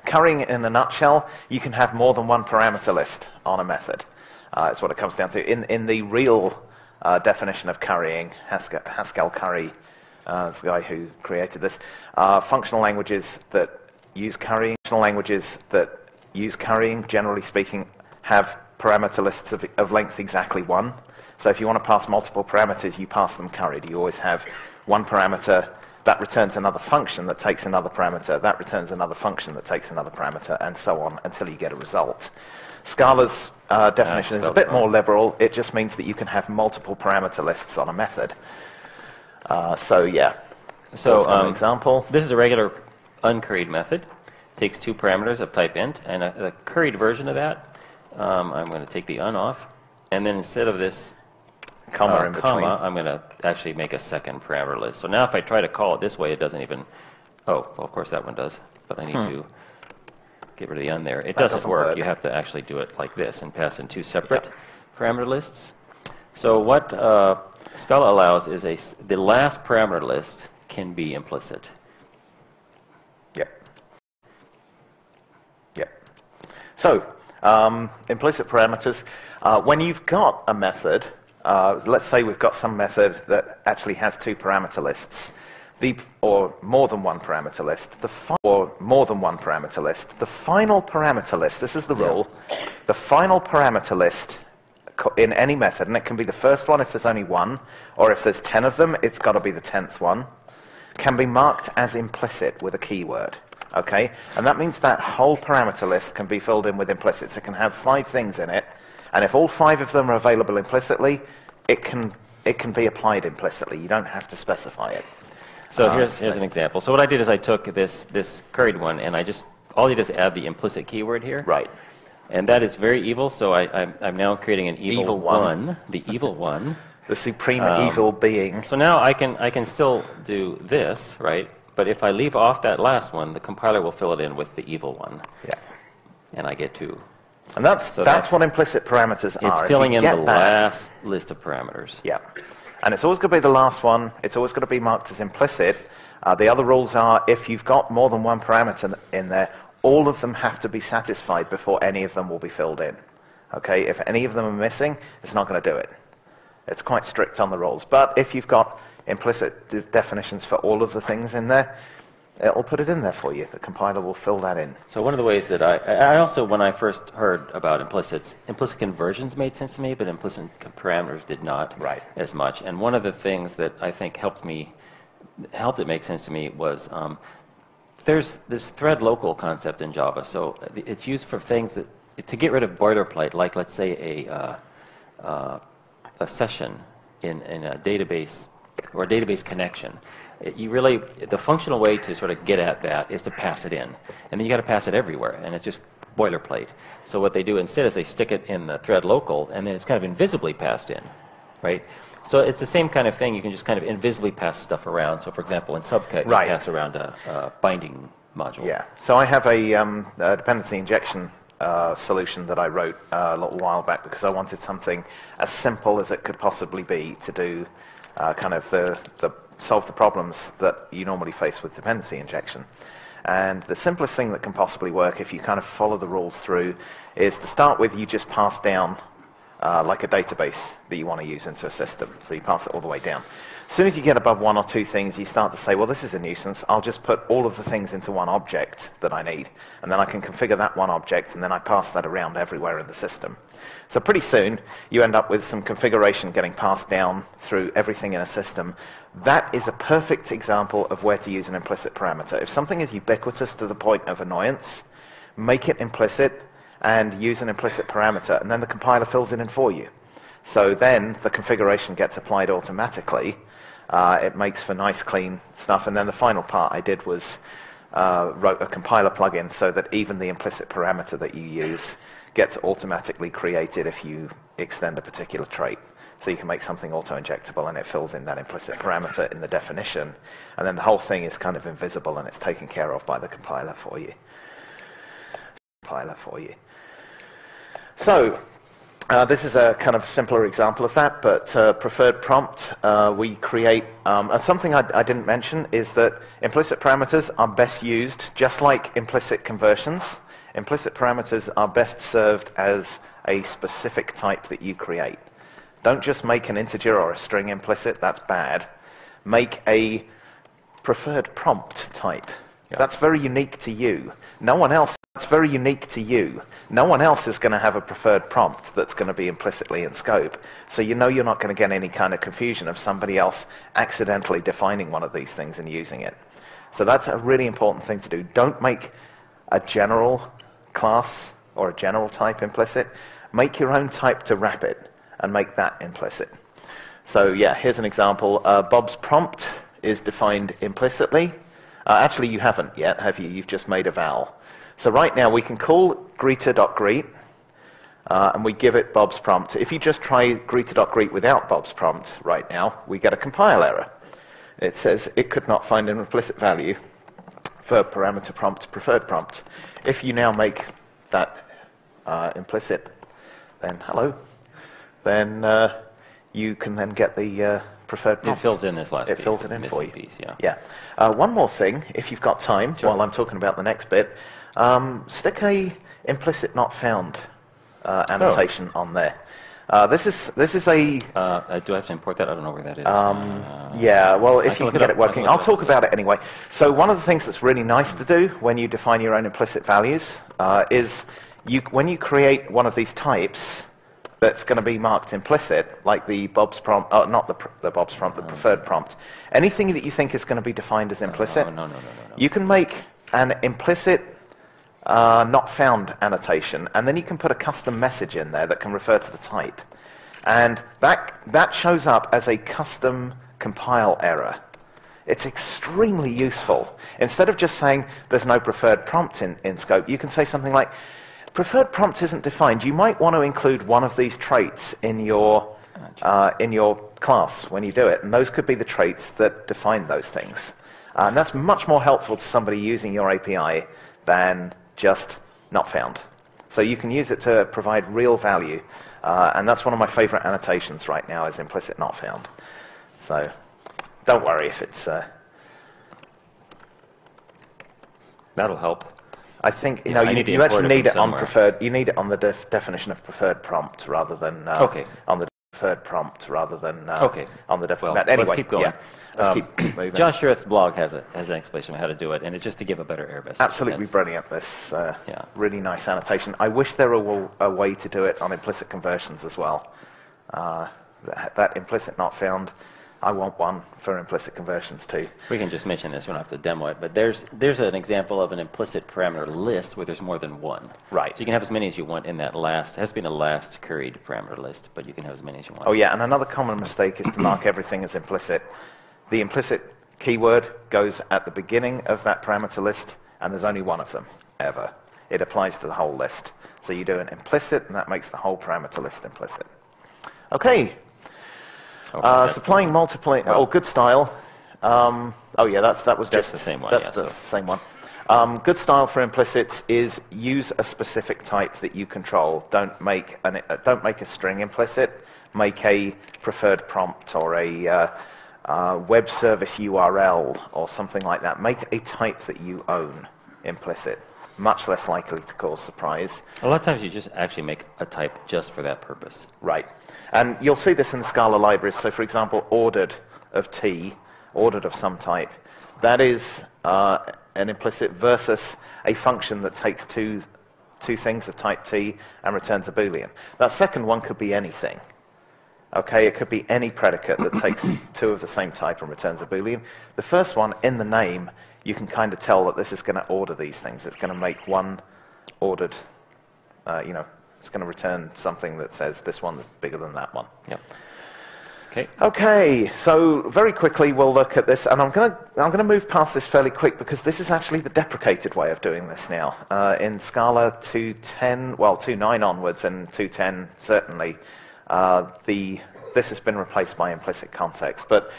currying in a nutshell. You can have more than one parameter list on a method. That's what it comes down to. In the real definition of currying, Haskell Curry is the guy who created this. Functional languages that use currying. Generally speaking, have parameter lists of length exactly 1. So if you want to pass multiple parameters, you pass them curried. You always have one parameter that returns another function that takes another parameter, that returns another function that takes another parameter, and so on until you get a result. Scala's definition is a bit more liberal. It just means that you can have multiple parameter lists on a method. So yeah. So an example. This is a regular uncurried method. It takes two parameters of type int, and a curried version of that, I'm going to take the un off, and then instead of this comma in between, I'm going to actually make a second parameter list. So now if I try to call it this way, it doesn't even, oh, well, of course that one does, but I need to get rid of the un there. It doesn't work. You have to actually do it like this and pass in two separate parameter lists. So what Scala allows is the last parameter list can be implicit. So, implicit parameters, when you've got a method, let's say we've got some method that actually has two parameter lists, or more than one parameter list, the final parameter list, this is the rule, the final parameter list in any method, and it can be the first one if there's only one, or if there's 10 of them, it's got to be the 10th one, can be marked as implicit with a keyword. Okay, and that means that whole parameter list can be filled in with implicits. It can have 5 things in it, and if all 5 of them are available implicitly, it can be applied implicitly. You don't have to specify it. So here's an example. So what I did is I took this curried one, and all you did is add the implicit keyword here. Right. And that is very evil. So I'm now creating an evil one, the evil one, the supreme evil being. So now I can still do this, right? But if I leave off that last one, the compiler will fill it in with the evil one. Yeah. And I get 2. And that's what implicit parameters are. It's filling in the last list of parameters. Yeah. And it's always going to be the last one. It's always going to be marked as implicit. The other rules are if you've got more than one parameter in there, all of them have to be satisfied before any of them will be filled in. Okay? If any of them are missing, it's not going to do it. It's quite strict on the rules. But if you've got implicit definitions for all of the things in there, it'll put it in there for you. The compiler will fill that in. So one of the ways that I also, when I first heard about implicits, implicit conversions made sense to me, but implicit parameters did not as much. And one of the things that I think helped it make sense to me was there's this thread local concept in Java. So it's used for things to get rid of boilerplate, like let's say a session in a database or a database connection. The functional way to sort of get at that is to pass it in. And then you got to pass it everywhere, and it's just boilerplate. So what they do instead is they stick it in the thread local, and then it's kind of invisibly passed in, right? So it's the same kind of thing. You can just kind of invisibly pass stuff around. So for example, in Subcut, you pass around a binding module. Yeah. So I have a dependency injection solution that I wrote a little while back because I wanted something as simple as it could possibly be to do kind of solve the problems that you normally face with dependency injection. And the simplest thing that can possibly work if you kind of follow the rules through is to start with you just pass down like a database that you want to use into a system. So you pass it all the way down. As soon as you get above 1 or 2 things, you start to say, well, this is a nuisance. I'll just put all of the things into one object that I need. And then I can configure that one object, and then I pass that around everywhere in the system. So pretty soon, you end up with some configuration getting passed down through everything in a system. That is a perfect example of where to use an implicit parameter. If something is ubiquitous to the point of annoyance, make it implicit and use an implicit parameter, and then the compiler fills it in for you. So then the configuration gets applied automatically. It makes for nice, clean stuff. And then the final part I did was wrote a compiler plugin so that even the implicit parameter that you use gets automatically created if you extend a particular trait. So you can make something auto-injectable, and it fills in that implicit parameter in the definition. And then the whole thing is kind of invisible, and it's taken care of by the compiler for you. So this is a kind of simpler example of that, but preferred prompt, we create, something I didn't mention is that implicit parameters are best used, just like implicit conversions. Implicit parameters are best served as a specific type that you create. Don't just make an integer or a string implicit, that's bad. Make a preferred prompt type. Yeah. That's very unique to you. No one else It's very unique to you. No one else is going to have a preferred prompt that's going to be implicitly in scope. So you know you're not going to get any kind of confusion of somebody else accidentally defining one of these things and using it. So that's a really important thing to do. Don't make a general class or a general type implicit. Make your own type to wrap it and make that implicit. So yeah, here's an example. Bob's prompt is defined implicitly. Actually, you haven't yet, have you? You've just made a val. So right now, we can call greeter.greet, and we give it Bob's prompt. If you just try greeter.greet without Bob's prompt right now, we get a compile error. It says it could not find an implicit value for parameter prompt preferred prompt. If you now make that implicit, then hello, then you can then get the preferred prompt. It fills in this last piece. It fills it in for you. Piece, yeah. Yeah. One more thing, if you've got time, while I'm talking about the next bit, stick a implicit not found annotation on there. This is a... do I have to import that? I don't know where that is. Yeah, well, if you can get it working. I'll talk about it anyway. So one of the things that's really nice to do when you define your own implicit values is when you create one of these types that's going to be marked implicit, like the Bob's prompt, not the Bob's prompt, the preferred prompt, anything that you think is going to be defined as implicit, no. You can make an implicit not found annotation, and then you can put a custom message in there that can refer to the type. And that shows up as a custom compile error. It's extremely useful. Instead of just saying there's no preferred prompt in scope, you can say something like, preferred prompt isn't defined. You might want to include one of these traits in your class when you do it, and those could be the traits that define those things. And that's much more helpful to somebody using your API than just not found. So you can use it to provide real value, and that's one of my favorite annotations right now is implicit not found. So don't worry if it's... That'll help. I think you actually need it on preferred. You need it on the definition of preferred prompt rather than on the preferred prompt rather than on the definition. Well, anyway, let's keep going. Yeah, let's keep moving. John Schurett's blog has an explanation of how to do it, and it's just to give a better error message. Absolutely brilliant. This really nice annotation. I wish there were a way to do it on implicit conversions as well. That implicit not found. I want one for implicit conversions too. We can just mention this. We don't have to demo it, but there's an example of an implicit parameter list where there's more than one. Right. So you can have as many as you want in that last. It has to be in the last curried parameter list, but you can have as many as you want. Oh yeah, and another common mistake is to mark everything as implicit. The implicit keyword goes at the beginning of that parameter list, and there's only one of them ever. It applies to the whole list. So you do an implicit, and that makes the whole parameter list implicit. Okay. Supplying multiple, good style. That was just the same one. That's the same one. Good style for implicits is use a specific type that you control. Don't make a string implicit. Make a preferred prompt or a web service URL or something like that. Make a type that you own implicit. Much less likely to cause surprise. A lot of times you just actually make a type just for that purpose. Right. And you'll see this in the Scala libraries. So, for example, ordered of T, ordered of some type, that is an implicit versus a function that takes two things of type T and returns a Boolean. That second one could be anything. Okay, it could be any predicate that takes two of the same type and returns a Boolean. The first one, in the name, you can kind of tell that this is going to order these things. It's going to make one ordered, it's going to return something that says this one's bigger than that one. Yep. Okay. Okay, so very quickly we'll look at this, and I'm going to move past this fairly quick because this is actually the deprecated way of doing this now. In Scala 2.10, well, 2.9 onwards, and 2.10 certainly, this has been replaced by implicit context. But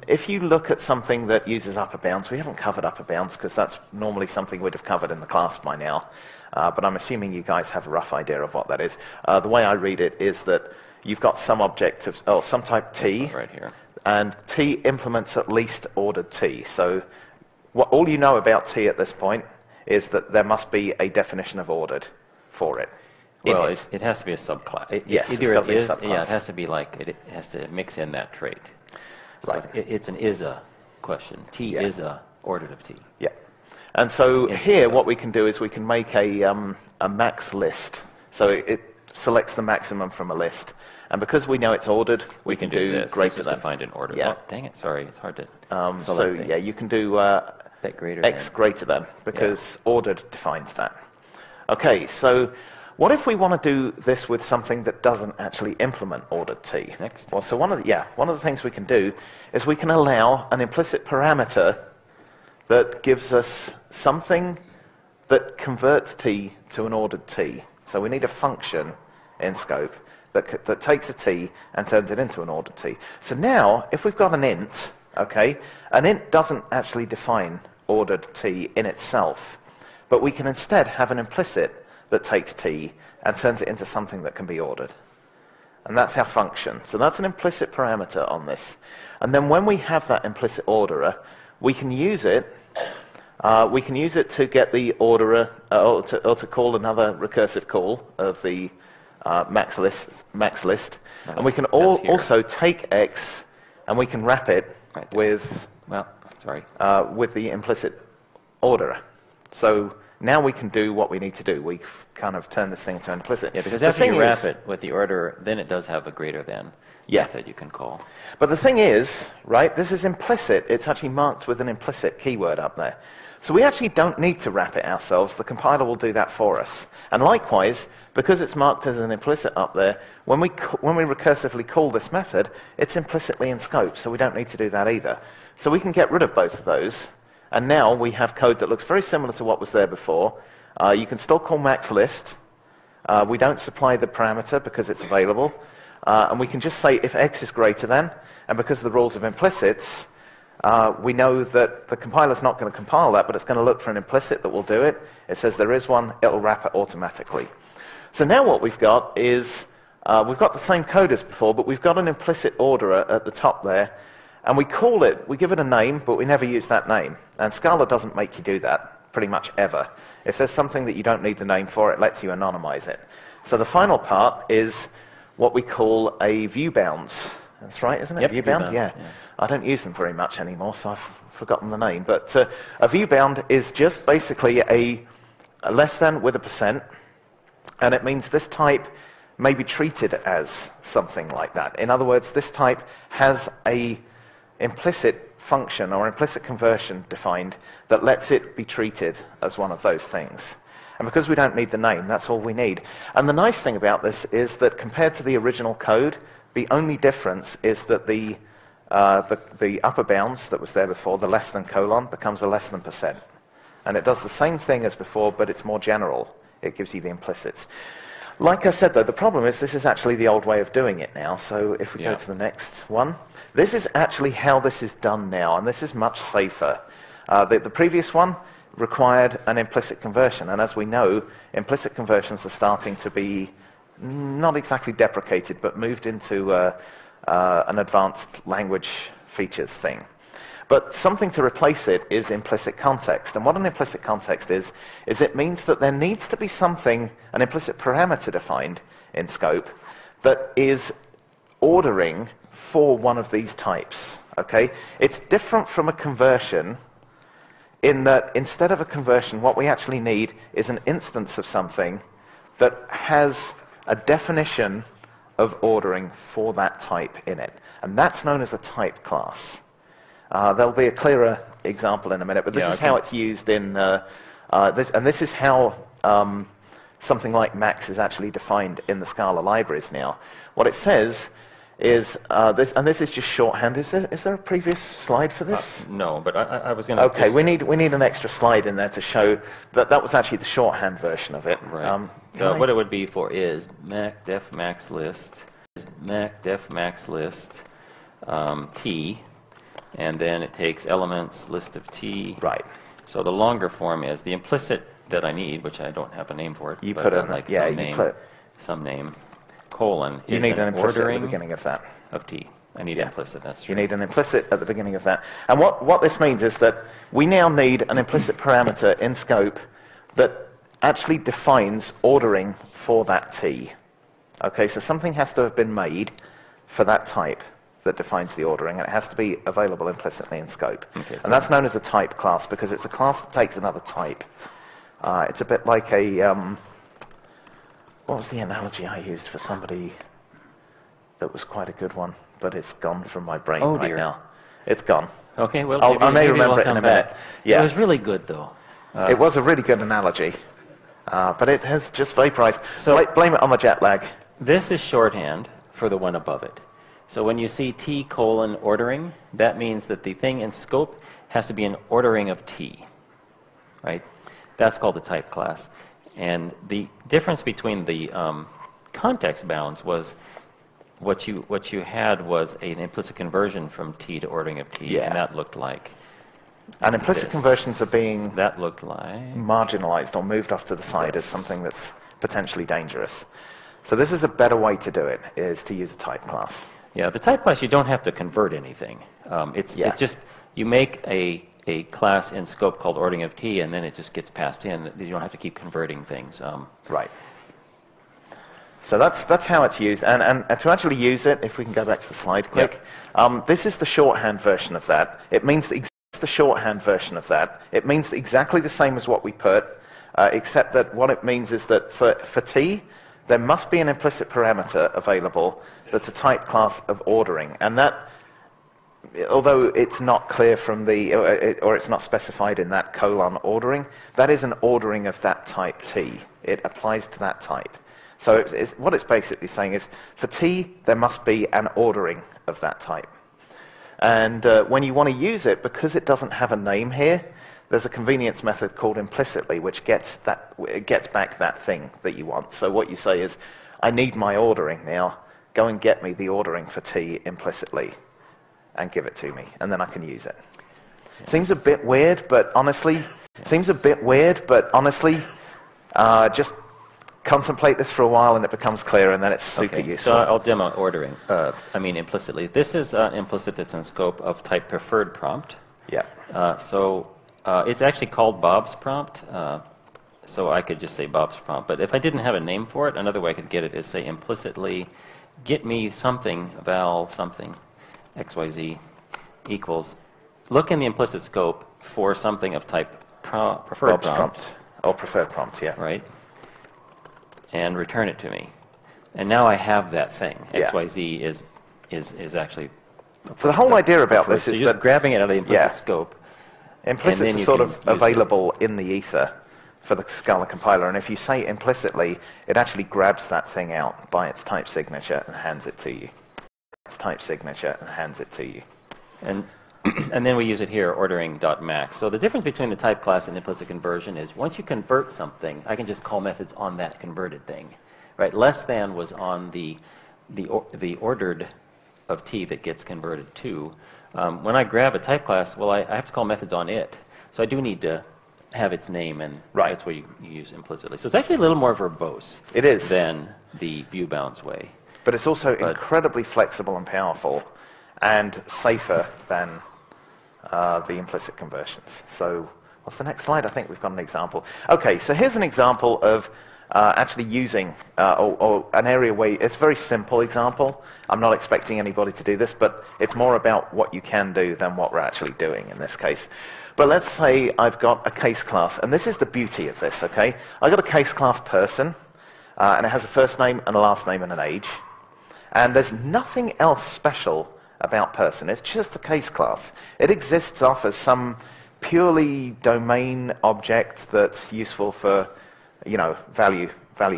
if you look at something that uses upper bounds, we haven't covered upper bounds because that's normally something we'd have covered in the class by now. But I'm assuming you guys have a rough idea of what that is. The way I read it is that you've got some object of, some type T, right here, and T implements at least ordered T. So all you know about T at this point is that there must be a definition of ordered for it. Well, it has to be a subclass. Yes, either it is, it has to be like, it has to mix in that trait. So right. It's an is-a question. T is a ordered of T. Yeah. And so here what we can do is we can make a max list. So it selects the maximum from a list. And because we know it's ordered, we can do this. greater this than. is defined in order. Yeah. Oh, dang it, sorry, it's hard to so things. yeah, you can do Greater x than. greater than, because ordered defines that. Okay, so what if we want to do this with something that doesn't actually implement ordered t? Next. Well, so one of the things we can do is we can allow an implicit parameter that gives us something that converts t to an ordered t. So we need a function in scope that takes a t and turns it into an ordered t. So now, if we've got an int, okay, an int doesn't actually define ordered t in itself, but we can instead have an implicit that takes t and turns it into something that can be ordered. And that's our function. So that's an implicit parameter on this. And then when we have that implicit orderer, we can use it to get the orderer, or to call another recursive call of the max list. And we can also take x and we can wrap it with the implicit orderer. So now we can do what we need to do. We've kind of turned this thing into an implicit. Yeah, because after you wrap it with the order, then it does have a greater than method you can call. But the thing is, right, this is implicit. It's actually marked with an implicit keyword up there. So we actually don't need to wrap it ourselves. The compiler will do that for us. And likewise, because it's marked as an implicit up there, when we recursively call this method, it's implicitly in scope, so we don't need to do that either. So we can get rid of both of those. And now we have code that looks very similar to what was there before. You can still call max list. We don't supply the parameter because it's available. And we can just say if x is greater than, and because of the rules of implicits, we know that the compiler's not going to compile that, but it's going to look for an implicit that will do it. It says there is one, it'll wrap it automatically. So now what we've got is, we've got the same code as before, but we've got an implicit orderer at the top there. And we call it, we give it a name, but we never use that name. And Scala doesn't make you do that, pretty much ever. If there's something that you don't need the name for, it lets you anonymize it. So the final part is what we call a view bounds. That's right, isn't it? Yep, view bound? Yeah. I don't use them very much anymore, so I've forgotten the name. But a view bound is just basically a less than with a %, and it means this type may be treated as something like that. In other words, this type has a implicit function or implicit conversion defined that lets it be treated as one of those things. And because we don't need the name, that's all we need. And the nice thing about this is that compared to the original code, the only difference is that the upper bounds that was there before, the less than colon, becomes a less than %. And it does the same thing as before, but it's more general. It gives you the implicits. Like I said, though, the problem is this is actually the old way of doing it now. So if we go to the next one, this is actually how this is done now, and this is much safer. The previous one required an implicit conversion, and as we know, implicit conversions are starting to be not exactly deprecated, but moved into an advanced language features thing. But something to replace it is implicit context. And what an implicit context is it means that there needs to be something, an implicit parameter defined in scope, that is ordering for one of these types. Okay? It's different from a conversion in that instead of a conversion, what we actually need is an instance of something that has a definition of ordering for that type in it. And that's known as a type class. There'll be a clearer example in a minute, but this is how it's used in this is how something like max is actually defined in the Scala libraries now. What it says is this is just shorthand. Is there a previous slide for this? No, but I was going to. Okay, we need an extra slide in there to show that was actually the shorthand version of it. Right. What it would be for is def max list t. And then it takes elements, list of t. Right. So the longer form is the implicit that I need, which I don't have a name for it. You but put it like yeah, some you name, put some name, colon. You need an implicit at the beginning of that. Of t. I need implicit, that's true. You need an implicit at the beginning of that. And what this means is that we now need an implicit parameter in scope that actually defines ordering for that t. Okay, so something has to have been made for that type. that defines the ordering, and it has to be available implicitly in scope. Okay, so and that's known as a type class because it's a class that takes another type. It's a bit like a... what was the analogy I used for somebody that was quite a good one, but it's gone from my brain right now. It's gone. Okay, well, I may remember it in a minute. Yeah. It was really good, though. It was a really good analogy, but it has just vaporized. So blame it on the jet lag. This is shorthand for the one above it. So when you see T : ordering, that means that the thing in scope has to be an ordering of T, right? That's called a type class. And the difference between the context bounds was what you had was an implicit conversion from T to ordering of T, Yeah. and that looked like And implicit conversions are being that looked like marginalized or moved off to the side as something that's potentially dangerous. So this is a better way to do it, is to use a type class. Yeah, the type class, you don't have to convert anything. It's just, you make a class in scope called ordering of T, and then it just gets passed in. You don't have to keep converting things. Right. So that's how it's used. And to actually use it, if we can go back to the slide quick, this is the shorthand version of that. It means the shorthand version of that. It means exactly the same as what we put, except that what it means is that for T, there must be an implicit parameter available that's a type class of ordering. And that, although it's not clear from the, or it's not specified in that colon ordering, that is an ordering of that type T. It applies to that type. So what it's basically saying is, for T, there must be an ordering of that type. And when you want to use it, because it doesn't have a name here, there's a convenience method called implicitly, which gets back that thing that you want. So what you say is, I need my ordering now. Go and get me the ordering for T implicitly and give it to me, and then I can use it. Yes. Seems a bit weird, but honestly, just contemplate this for a while and it becomes clear, and then it's super useful. So I'll demo ordering, implicitly. This is an implicit that's in scope of type preferred prompt. Yeah. It's actually called Bob's prompt, so I could just say Bob's prompt. But if I didn't have a name for it, another way I could get it is say implicitly get me something, val something, XYZ equals, look in the implicit scope for something of type preferred prompt. Or preferred prompt, yeah. Right. And return it to me. And now I have that thing. Yeah. XYZ is actually... So the whole idea about this is that... that... grabbing it out of the implicit scope. Implicits are sort of available in the ether for the Scala compiler, and if you say implicitly, it actually grabs that thing out by its type signature and hands it to you. And then we use it here, ordering.max. So the difference between the type class and implicit conversion is once you convert something, I can just call methods on that converted thing. Right? Less than was on the ordered of T that gets converted to. When I grab a type class, well, I have to call methods on it. So I do need to have its name, and that's what you use implicitly. So it's actually a little more verbose than the view bounds way. But it's also incredibly flexible and powerful and safer than the implicit conversions. So what's the next slide? I think we've got an example. Okay, so here's an example of actually using, or an area where it's a very simple example. I'm not expecting anybody to do this, but it's more about what you can do than what we're actually doing in this case. But let's say I've got a case class, and this is the beauty of this, okay? I've got a case class person, and it has a first name and a last name and an age. And there's nothing else special about person. It's just a case class. It exists off as some purely domain object that's useful for, value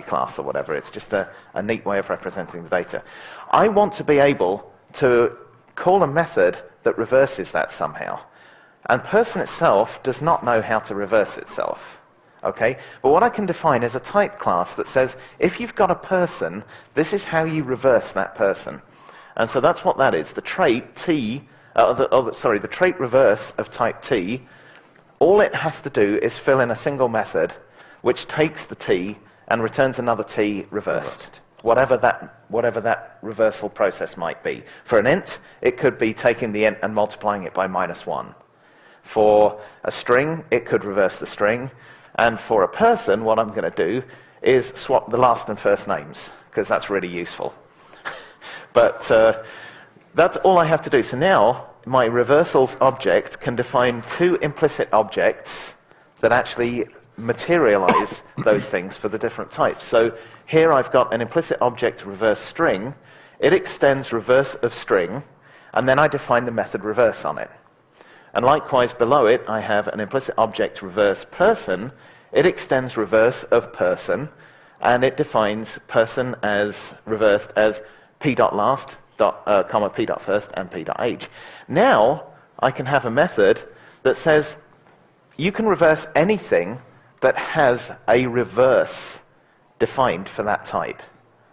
class or whatever. It's just a neat way of representing the data. I want to be able to call a method that reverses that somehow. And person itself does not know how to reverse itself. Okay? But what I can define is a type class that says, if you've got a person, this is how you reverse that person. And so that's what that is. The trait T, the trait reverse of type T, all it has to do is fill in a single method which takes the T and returns another T reversed. Whatever that reversal process might be. For an int, it could be taking the int and multiplying it by -1. For a string, it could reverse the string. And for a person, what I'm going to do is swap the last and first names, because that's really useful. But That's all I have to do. So now my reversals object can define two implicit objects that actually materialize those things for the different types. So here I've got an implicit object reverse string. It extends reverse of string, and then I define the method reverse on it. And likewise below it, I have an implicit object reverse person. It extends reverse of person, and it defines person as reversed as p.last, comma p.first, and p.age. Now I can have a method that says you can reverse anything that has a reverse defined for that type.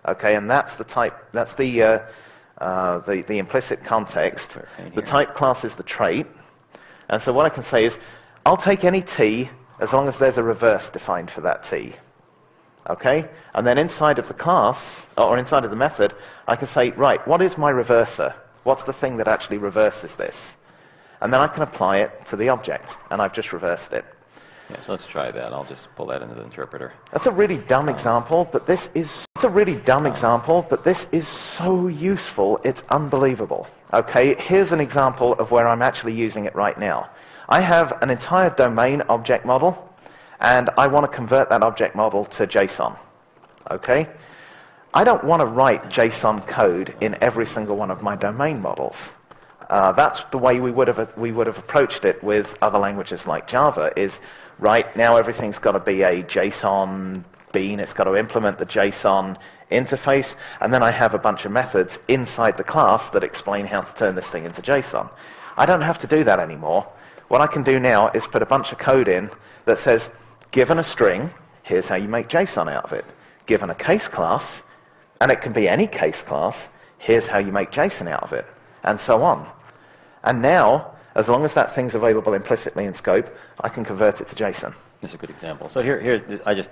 Okay, and that's the type. That's the implicit context. The type class is the trait. And so what I can say is, I'll take any t as long as there's a reverse defined for that t. Okay? And then inside of the class, or inside of the method, I can say, right, what is my reverser? What's the thing that actually reverses this? And then I can apply it to the object, and I've just reversed it. Yeah, so let's try that. I'll just pull that into the interpreter. That's a really dumb example, but this is so useful, it's unbelievable. Okay, here's an example of where I'm actually using it right now. I have an entire domain object model, and I want to convert that object model to JSON. Okay? I don't want to write JSON code in every single one of my domain models. That's the way we would have approached it with other languages like Java, is right now everything's got to be a JSON bean, it's got to implement the JSON interface, and then I have a bunch of methods inside the class that explain how to turn this thing into JSON. I don't have to do that anymore. What I can do now is put a bunch of code in that says, given a string, here's how you make JSON out of it. Given a case class, and it can be any case class, here's how you make JSON out of it, and so on. And now, as long as that thing's available implicitly in scope, I can convert it to JSON. This is a good example. So here I just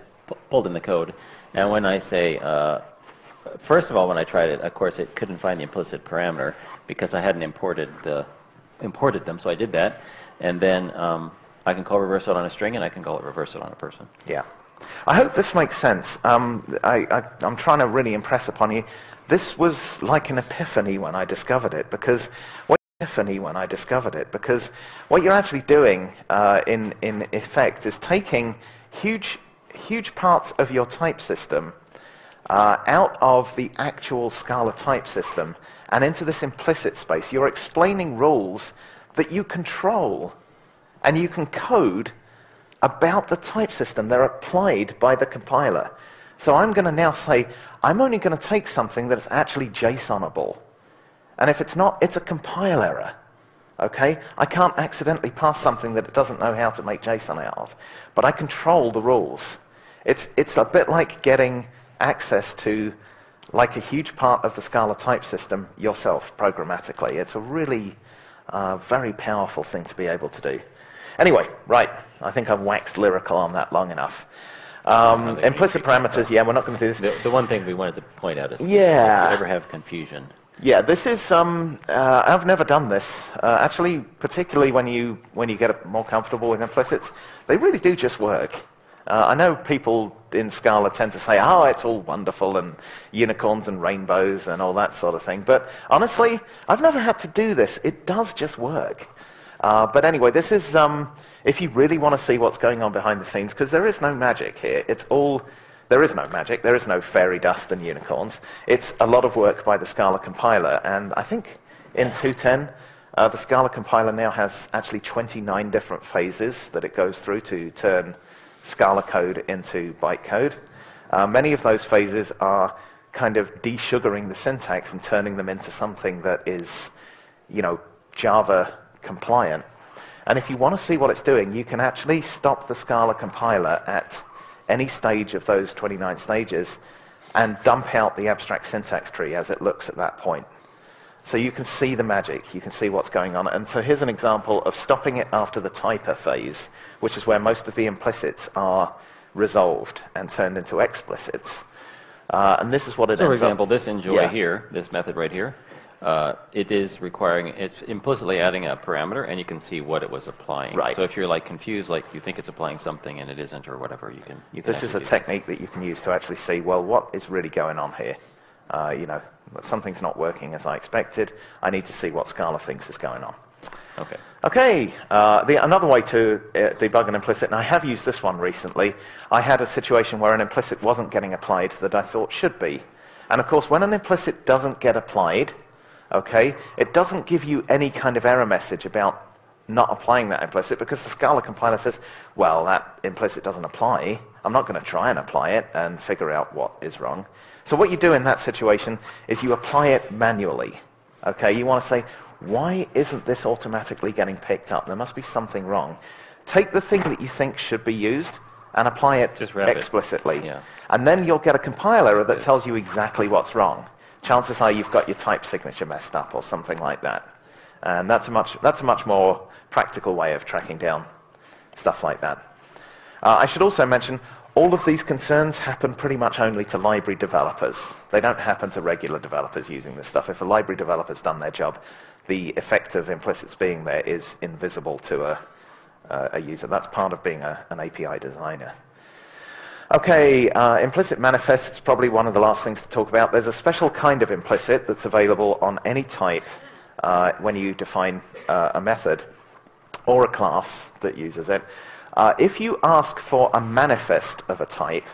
pulled in the code, and when I say, first of all, when I tried it, of course, it couldn't find the implicit parameter because I hadn't imported them, so I did that. And then I can call reverse it on a string, and I can call it reverse it on a person. Yeah. I hope this makes sense. I'm trying to really impress upon you. This was like an epiphany when I discovered it, because what you're actually doing in effect is taking huge parts of your type system out of the actual Scala type system and into this implicit space. You're explaining rules that you control and you can code about the type system. They're applied by the compiler. So I'm going to now say, I'm only going to take something that is actually JSONable. And if it's not, it's a compile error. Okay? I can't accidentally pass something that it doesn't know how to make JSON out of. But I control the rules. It's a bit like getting access to like a huge part of the Scala type system yourself programmatically. It's a really very powerful thing to be able to do. Anyway, right. I think I've waxed lyrical on that long enough. Implicit parameters, yeah, we're not going to do this. The one thing we wanted to point out is if you ever have confusion. Yeah, this is, I've never done this. Actually, particularly when you get more comfortable with implicits, they really do just work. I know people in Scala tend to say, oh, it's all wonderful and unicorns and rainbows and all that sort of thing. But honestly, I've never had to do this. It does just work. But anyway, this is, if you really want to see what's going on behind the scenes, because there is no magic here. There is no magic. There is no fairy dust and unicorns. It's a lot of work by the Scala compiler. And I think in 2.10, the Scala compiler now has actually 29 different phases that it goes through to turn Scala code into bytecode. Many of those phases are kind of desugaring the syntax and turning them into something that is, Java compliant. And if you want to see what it's doing, you can actually stop the Scala compiler at any stage of those 29 stages and dump out the abstract syntax tree as it looks at that point. So you can see the magic, you can see what's going on. And so here's an example of stopping it after the typer phase, which is where most of the implicits are resolved and turned into explicits. And this is what it ends up. For example, this enjoy here, this method right here, it's implicitly adding a parameter, and you can see what it was applying. Right. So if you're confused, you think it's applying something and it isn't or whatever, you can This is a technique that you can use to actually see, well, what is really going on here? you know, something's not working as I expected. I need to see what Scala thinks is going on. Okay. Okay, another way to debug an implicit, and I have used this one recently, I had a situation where an implicit wasn't getting applied that I thought should be. And of course, when an implicit doesn't get applied, okay, it doesn't give you any kind of error message about not applying that implicit, because the Scala compiler says, well, that implicit doesn't apply. I'm not going to try and apply it and figure out what is wrong. So what you do in that situation is you apply it manually. Okay, you want to say, why isn't this automatically getting picked up? There must be something wrong. Take the thing that you think should be used and apply it explicitly. Yeah. And then you'll get a compiler that tells you exactly what's wrong. Chances are you've got your type signature messed up or something like that. And that's a much more practical way of tracking down stuff like that. I should also mention, all of these concerns happen pretty much only to library developers. They don't happen to regular developers using this stuff. If a library developer's done their job, the effect of implicits being there is invisible to a user. That's part of being an API designer. Okay, implicit manifests, probably one of the last things to talk about. There's a special kind of implicit that's available on any type when you define a method or a class that uses it. If you ask for a manifest of a type,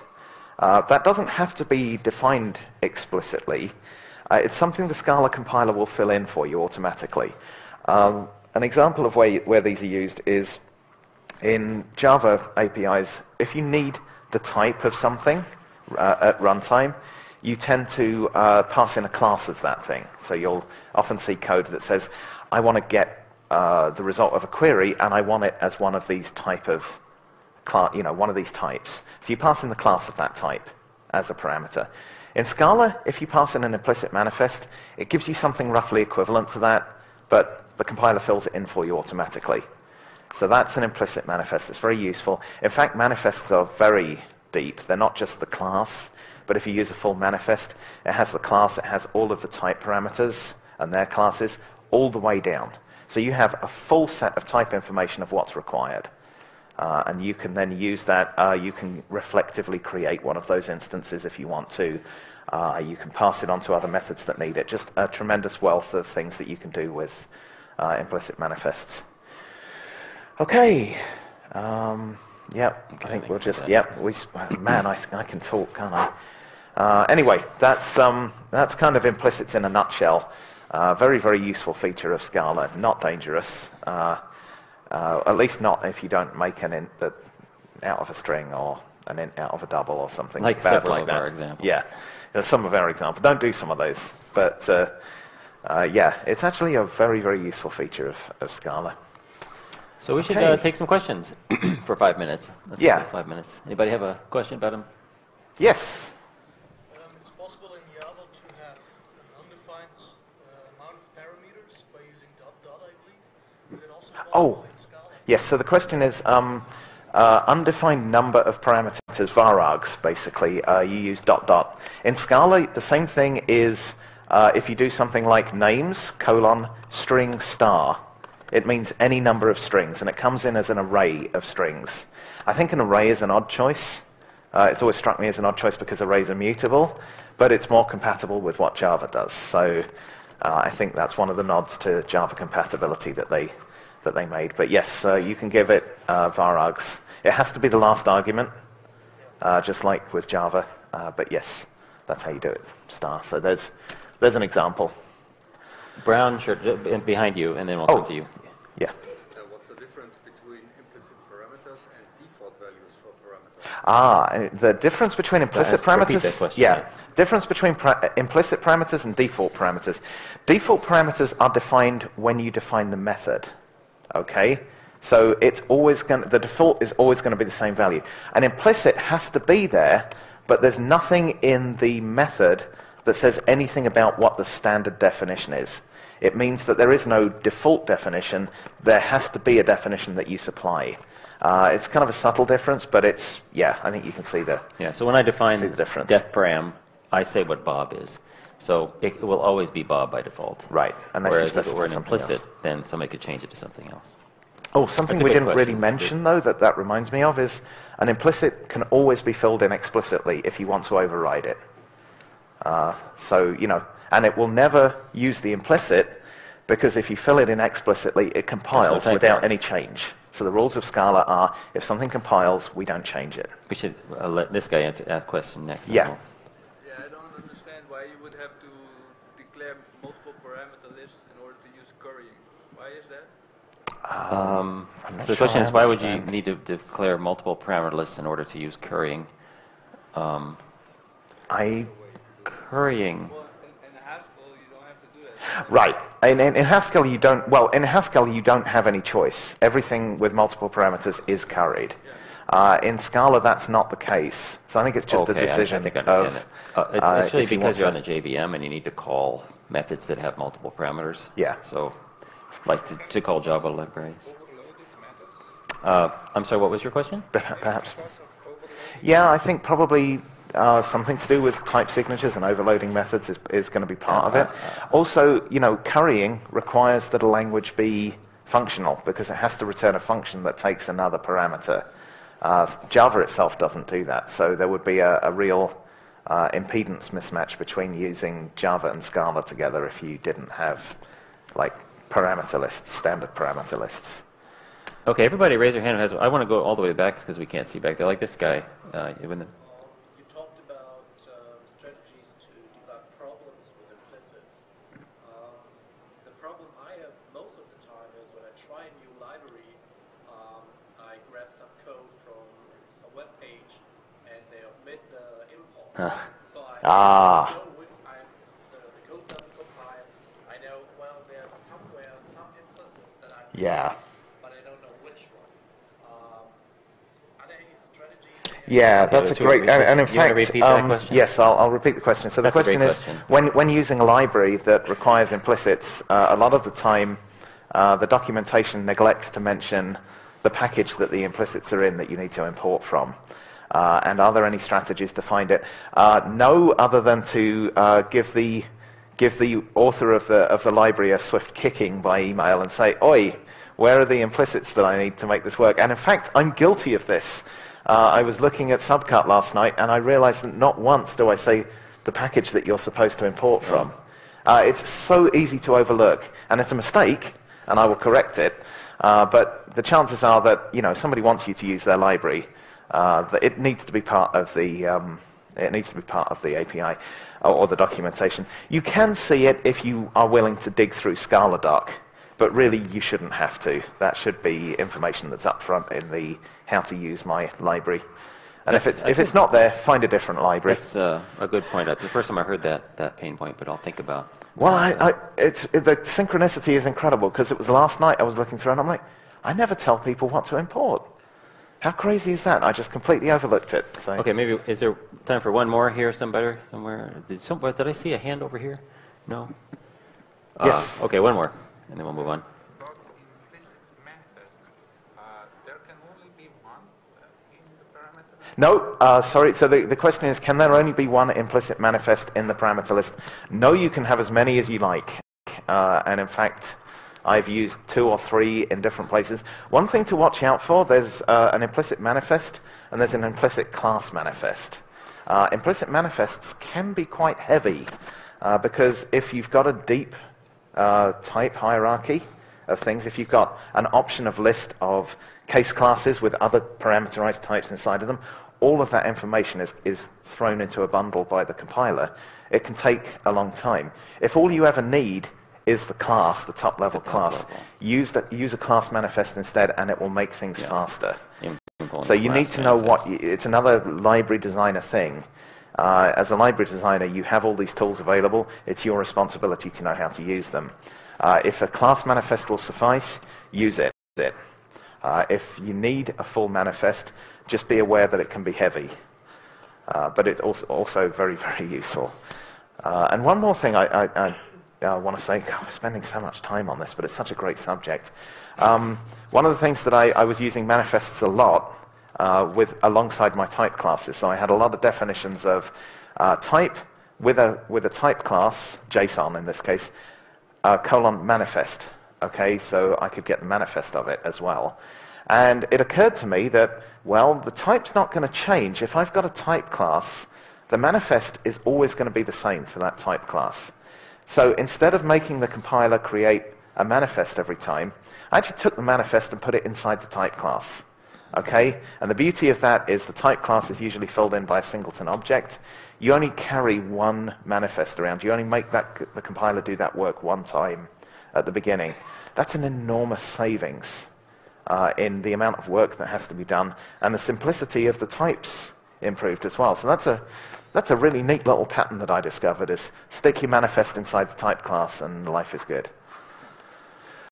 that doesn't have to be defined explicitly. It's something the Scala compiler will fill in for you automatically. An example of where these are used is in Java APIs. If you need the type of something at runtime, you tend to pass in a class of that thing. So you'll often see code that says, I want to get the result of a query, and I want it as one of these type of, one of these types. So you pass in the class of that type as a parameter. In Scala, if you pass in an implicit manifest, it gives you something roughly equivalent to that, but the compiler fills it in for you automatically. So that's an implicit manifest. It's very useful. In fact, manifests are very deep. They're not just the class, but if you use a full manifest, it has the class, it has all of the type parameters and their classes all the way down. So you have a full set of type information of what's required. And you can then use that. You can reflectively create one of those instances if you want to. You can pass it on to other methods that need it. Just a tremendous wealth of things that you can do with implicit manifests. Okay. Yep. I think we'll just. Yep. Man, I can talk, can't I? Anyway, that's kind of implicits in a nutshell. Very, very useful feature of Scala. Not dangerous. At least not if you don't make an int that out of a string or an int out of a double or something like bad several like of that. Our examples. Yeah, there's some of our examples. Don't do some of those. But yeah, it's actually a very, very useful feature of Scala. So we should take some questions for 5 minutes. Let's yeah. 5 minutes. Anybody have a question about them? Yes. It's possible in Java to have an undefined amount of parameters by using dot, I believe. Is it also possible in Scala? Yes, so the question is undefined number of parameters, varargs, basically. You use dot dot. In Scala, the same thing is if you do something like names, colon, string, star. It means any number of strings, and it comes in as an array of strings. I think an array is an odd choice. It's always struck me as an odd choice because arrays are mutable, but it's more compatible with what Java does. So I think that's one of the nods to Java compatibility that they made. But yes, you can give it varargs. It has to be the last argument, just like with Java. But yes, that's how you do it, star. So there's an example. Brown shirt behind you, and then we'll come to you. Yeah. What's the difference between implicit parameters and default values for parameters? The difference between implicit parameters. Repeat that question, yeah. Difference between implicit parameters and default parameters. Default parameters are defined when you define the method. Okay? So it's always the default is always going to be the same value. An implicit has to be there, but there's nothing in the method that says anything about what the standard definition is. It means that there is no default definition. There has to be a definition that you supply. It's kind of a subtle difference, but it's, yeah, I think you can see the Yeah, so when I define the difference. def param, I say what Bob is. So it will always be Bob by default. Right. Unless Whereas you if it were an specify something implicit, else. then somebody could change it to something else. Oh, something That's a we good didn't really question. mention, though, that reminds me of is an implicit can always be filled in explicitly if you want to override it. So, and it will never use the implicit, because if you fill it in explicitly, it compiles without any change. So the rules of Scala are, if something compiles, we don't change it. We should let this guy answer that question next. Yeah. Yeah, I don't understand why you would have to declare multiple parameter lists in order to use currying. Why is that? So the question is, why would you need to declare multiple parameter lists in order to use currying? Currying. Well, in Haskell, you don't have to do that. Right. In Haskell, you don't. Well, in Haskell, you don't have any choice. Everything with multiple parameters is curried. In Scala, that's not the case. So I think it's just a decision I think I understand it. It's actually because you're on the to. JVM and you need to call methods that have multiple parameters. Yeah. So, like to call Java libraries. I'm sorry, what was your question? Perhaps. Yeah, I think probably something to do with type signatures and overloading methods is going to be part of it. Also, currying requires that a language be functional, because it has to return a function that takes another parameter. Java itself doesn't do that, so there would be a real impedance mismatch between using Java and Scala together if you didn't have like parameter lists, standard parameter lists. Okay, everybody raise your hand. I want to go all the way back because we can't see back there. Like this guy. You talked about strategies to debug problems with implicits. The problem I have most of the time is when I try a new library, I grab some code from a web page and they omit the import. So I know when the code doesn't compile. I know, well, there's somewhere some implicit that I Yeah. Yeah, that's a great, and in fact, yes, I'll repeat the question. So the question is, when using a library that requires implicits, a lot of the time, the documentation neglects to mention the package that the implicits are in that you need to import from. And are there any strategies to find it? No, other than to give the author of the library a swift kicking by email and say, "Oi, where are the implicits that I need to make this work?" And in fact, I'm guilty of this. I was looking at Subcut last night, and I realized that not once do I say the package that you're supposed to import from. It's so easy to overlook, and it's a mistake, and I will correct it. But the chances are that somebody wants you to use their library. That it needs to be part of the API or the documentation. You can see it if you are willing to dig through Scala doc. But really, you shouldn't have to. That should be information that's up front in the how to use my library. And if it's not there, find a different library. That's a good point. The first time I heard that pain point, but I'll think about. Well, the synchronicity is incredible, because it was last night I was looking through and I'm like, I never tell people what to import. How crazy is that? I just completely overlooked it. So. Okay, maybe is there time for one more here? Somewhere? Did I see a hand over here? No. Yes. Okay, one more. And then we'll move on. About implicit manifests, there can only be one in the parameter list? No, sorry. So the question is, can there only be one implicit manifest in the parameter list? No, you can have as many as you like. And in fact, I've used 2 or 3 in different places. One thing to watch out for, there's an implicit manifest and there's an implicit class manifest. Implicit manifests can be quite heavy because if you've got a deep type hierarchy of things, if you've got an option of list of case classes with other parameterized types inside of them, all of that information is thrown into a bundle by the compiler. It can take a long time. If all you ever need is the class, the top level class, use a class manifest instead, and it will make things faster. So you need to know it's another library designer thing. As a library designer, you have all these tools available. It's your responsibility to know how to use them. If a class manifest will suffice, use it. If you need a full manifest, just be aware that it can be heavy. But it's also very, very useful. And one more thing I want to say, God, we're spending so much time on this, but it's such a great subject. One of the things that I was using manifests a lot alongside my type classes. So I had a lot of definitions of type with a type class, JSON in this case, colon manifest. Okay, so I could get the manifest of it as well. And it occurred to me that, well, the type's not going to change. If I've got a type class the manifest is always going to be the same for that type class. So instead of making the compiler create a manifest every time, I actually took the manifest and put it inside the type class. Okay? And the beauty of that is the type class is usually filled in by a singleton object. You only carry one manifest around. You only make the compiler do that work one time at the beginning. That's an enormous savings in the amount of work that has to be done, and the simplicity of the types improved as well. So that's a really neat little pattern that I discovered, is stick your manifest inside the type class and life is good.